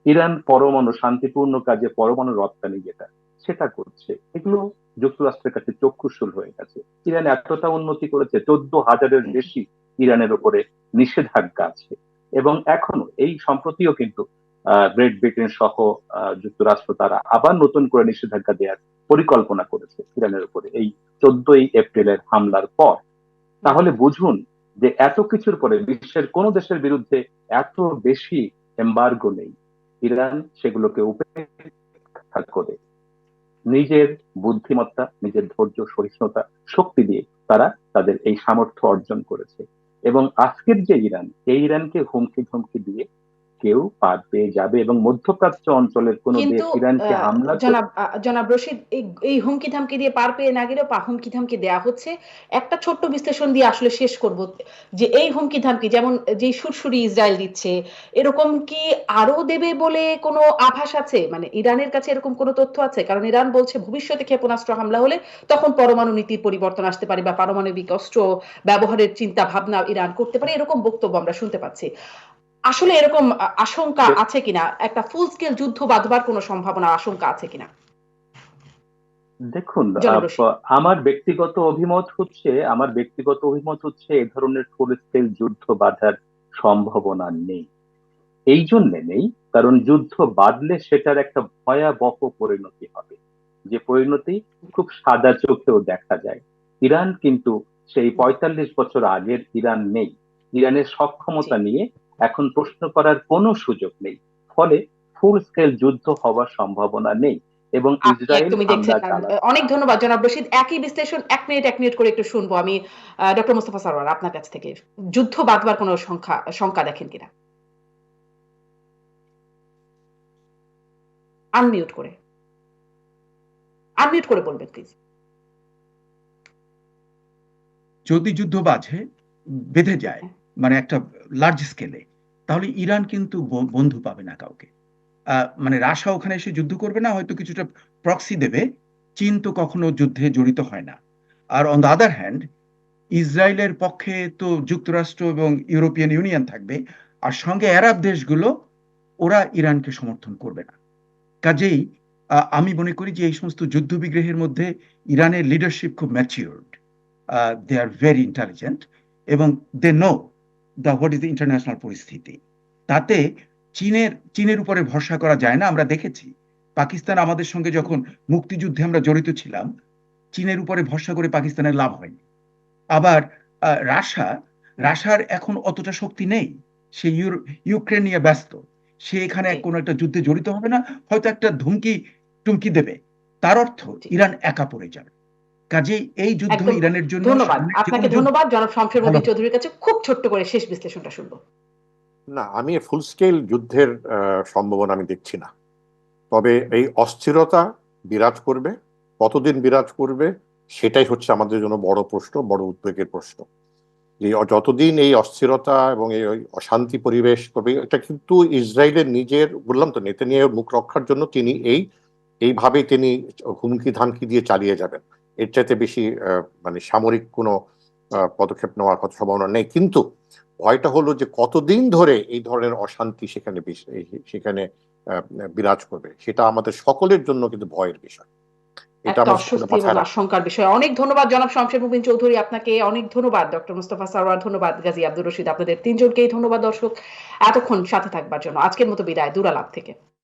ইরান পরমাণু শান্তিপূর্ণ কাজে পরমাণু রপ্তানি যেটা, সেটা করছে। এগুলো যুক্তরাষ্ট্রের কাছে চক্ষুশূল হয়ে গেছে। ইরান এতটা উন্নতি করেছে, ১৪,০০০-এর বেশি ইরানের উপরে নিষেধাজ্ঞা আছে। এবং এখনো এই সম্প্রতিও কিন্তু গ্রেট ব্রিটেন সহ যুক্তরাষ্ট্র তারা আবার নতুন করে নিষেধাজ্ঞা দেওয়ার পরিকল্পনা করেছে ইরানের উপরে এই ১৪ই এপ্রিলের হামলার পর। তাহলে বুঝুন যে এত কিছুর পরে বিশ্বের কোন দেশের বিরুদ্ধে এত বেশি এম্বার্গো নেই। ইরান সেগুলোকে উপেক্ষা করে নিজের বুদ্ধিমত্তা, নিজের ধৈর্য, সহিষ্ণুতা, শক্তি দিয়ে তারা তাদের এই সামর্থ্য অর্জন করেছে। এবং আজকের যে ইরান, এই ইরানকে হুমকি ধমকি দিয়ে কেউ পার পেয়ে যাবে এবং মধ্যপ্রাচ্য অঞ্চলের কোনো দেশ কিন্তু ইরানকে হামলা জনাব রশিদ, এই হুমকি ধামকি দিয়ে পার পেয়ে না গেলেও হুমকি ধামকি দেয়া হচ্ছে। একটা ছোট্ট বিশ্লেষণ দিয়ে আসলে শেষ করব, যে এই হুমকি ধামকি যেমন যে সুরসুরি ইসরায়েল দিচ্ছে, এরকম কি আরো দেবে বলে কোনো আভাস আছে? মানে ইরানের কাছে এরকম কোনো তথ্য আছে? কারণ ইরান বলছে ভবিষ্যতে ক্ষেপণাস্ত্র হামলা হলে তখন পরমাণু নীতির পরিবর্তন আসতে পারে বা পারমাণবিক অস্ত্র ব্যবহারের চিন্তা ভাবনা ইরান করতে পারে, এরকম বক্তব্য আমরা শুনতে পাচ্ছি। আসলে এরকম আশঙ্কা আছে কিনা? একটা ফুল স্কেল যুদ্ধ বাঁধবার কোনো সম্ভাবনা, আশঙ্কা আছে কিনা? দেখুন, জনাব রশিদ। আমার ব্যক্তিগত অভিমত হচ্ছে এ ধরনের ফুল স্কেল যুদ্ধ বাঁধার সম্ভাবনা নেই। এই জন্যে নেই কারণ যুদ্ধ বাঁধলে সেটার একটা ভয়াবহ পরিণতি হবে, যে পরিণতি খুব সাদা চোখেও দেখা যায়। ইরান কিন্তু সেই ৪৫ বছর আগের ইরান নেই। ইরানের জি, সক্ষমতা নিয়ে এখন প্রশ্ন করার কোনো সুযোগ নেই। ফলে ফুল স্কেল যুদ্ধ হওয়ার সম্ভাবনা নেই এবং আপনি ইসরায়েল একদমই হামলা দেখছেন না। চালাচ্ছে। অনেক ধন্যবাদ জনাব রশিদ। একই বিশ্লেষণ ১ মিনিট করে একটু শুনবো আমি ডক্টর মোস্তফা সরোয়ার আপনার কাছ থেকে। যুদ্ধ বাঁধবার কোনো শঙ্কা দেখেন কিনা? আনমিউট করে বলবেন প্লিজ। যদি যুদ্ধ বেঁধে যায়, মানে একটা লার্জ স্কেলে, তাহলে ইরান কিন্তু বন্ধু পাবে না কাউকে। মানে রাশিয়া ওখানে এসে যুদ্ধ করবে না, হয়তো কিছুটা প্রক্সি দেবে। চীন তো কখনো যুদ্ধে জড়িত হয় না। আর অন দ্য আদার হ্যান্ড, ইসরায়েলের পক্ষে তো যুক্তরাষ্ট্র এবং ইউরোপিয়ান ইউনিয়ন থাকবে, আর সঙ্গে আরব দেশগুলো, ওরা ইরানকে সমর্থন করবে না। কাজেই আমি মনে করি যে এই সমস্ত যুদ্ধ বিগ্রহের মধ্যে ইরানের লিডারশিপ খুব matured, they are very intelligent, এবং they know what is the international পরিস্থিতি। তাতে চীনের উপরে ভরসা করা যায় না। আমরা দেখেছি পাকিস্তান আমাদের সঙ্গে যখন মুক্তিযুদ্ধে আমরা জড়িত ছিলাম, চীনের উপরে ভরসা করে পাকিস্তানের লাভ হয়নি। আবার রাশার এখন অতটা শক্তি নেই, সে ইউক্রেন নিয়ে ব্যস্ত, সে এখানে জি, কোনো একটা যুদ্ধে জড়িত হবে না, হয়তো একটা টুমকি দেবে, তার অর্থ জি। ইরান একা পড়ে যাবে। কাজেই এই যুদ্ধ একদম ইরানের জন্য ধন্যবাদ। সামনে যে আপনাকে কোনো যুদ্ধ ধন্যবাদ। জনাব শমশের ভালো মবিন হবে। চৌধুরীর কাছে খুব ছোট্ট করে শেষ বিশ্লেষণটা শুনবো। না, আমি ফুল স্কেল যুদ্ধের সম্ভাবনা আমি দেখছি না। তবে এই অস্থিরতা বিরাজ করবে, কতদিন বিরাজ করবে সেটাই হচ্ছে আমাদের জন্য বড় প্রশ্ন, বড় উদ্বেগের প্রশ্ন। যে যতদিন এই অস্থিরতা এবং এই অশান্তি পরিবেশ করবে, এটা কিন্তু ইসরায়েলের নিজের, বললাম তো, নেতানিয়াহুর মুখ রক্ষার জন্য তিনি এইভাবেই তিনি হুমকি ধামকি দিয়ে চালিয়ে যাবেন। এর চাইতে বেশি মানে সামরিক কোনো পদক্ষেপ নেওয়ার কথা সম্ভাবনা নেই। কিন্তু ভয়টা হলো যে কতদিন ধরে এই ধরনের অশান্তি সেখানে বিরাজ করবে, সেটা আমাদের সকলের জন্য কিন্তু ভয়ের বিষয়। এটা একটা আমরা সকলে অস্বস্তি এবং মাথায় রাখবো। আশঙ্কার বিষয়। অনেক ধন্যবাদ জনাব শমশের মুবিন চৌধুরী, আপনাকে অনেক ধন্যবাদ। ডক্টর মোস্তফা সরোয়ার ধন্যবাদ, গাজী আব্দুর রশিদ, আপনাদের তিনজনকেই ধন্যবাদ। দর্শক, এতক্ষণ সাথে থাকবার জন্য আজকের মতো বিদায় দুরালাপ থেকে।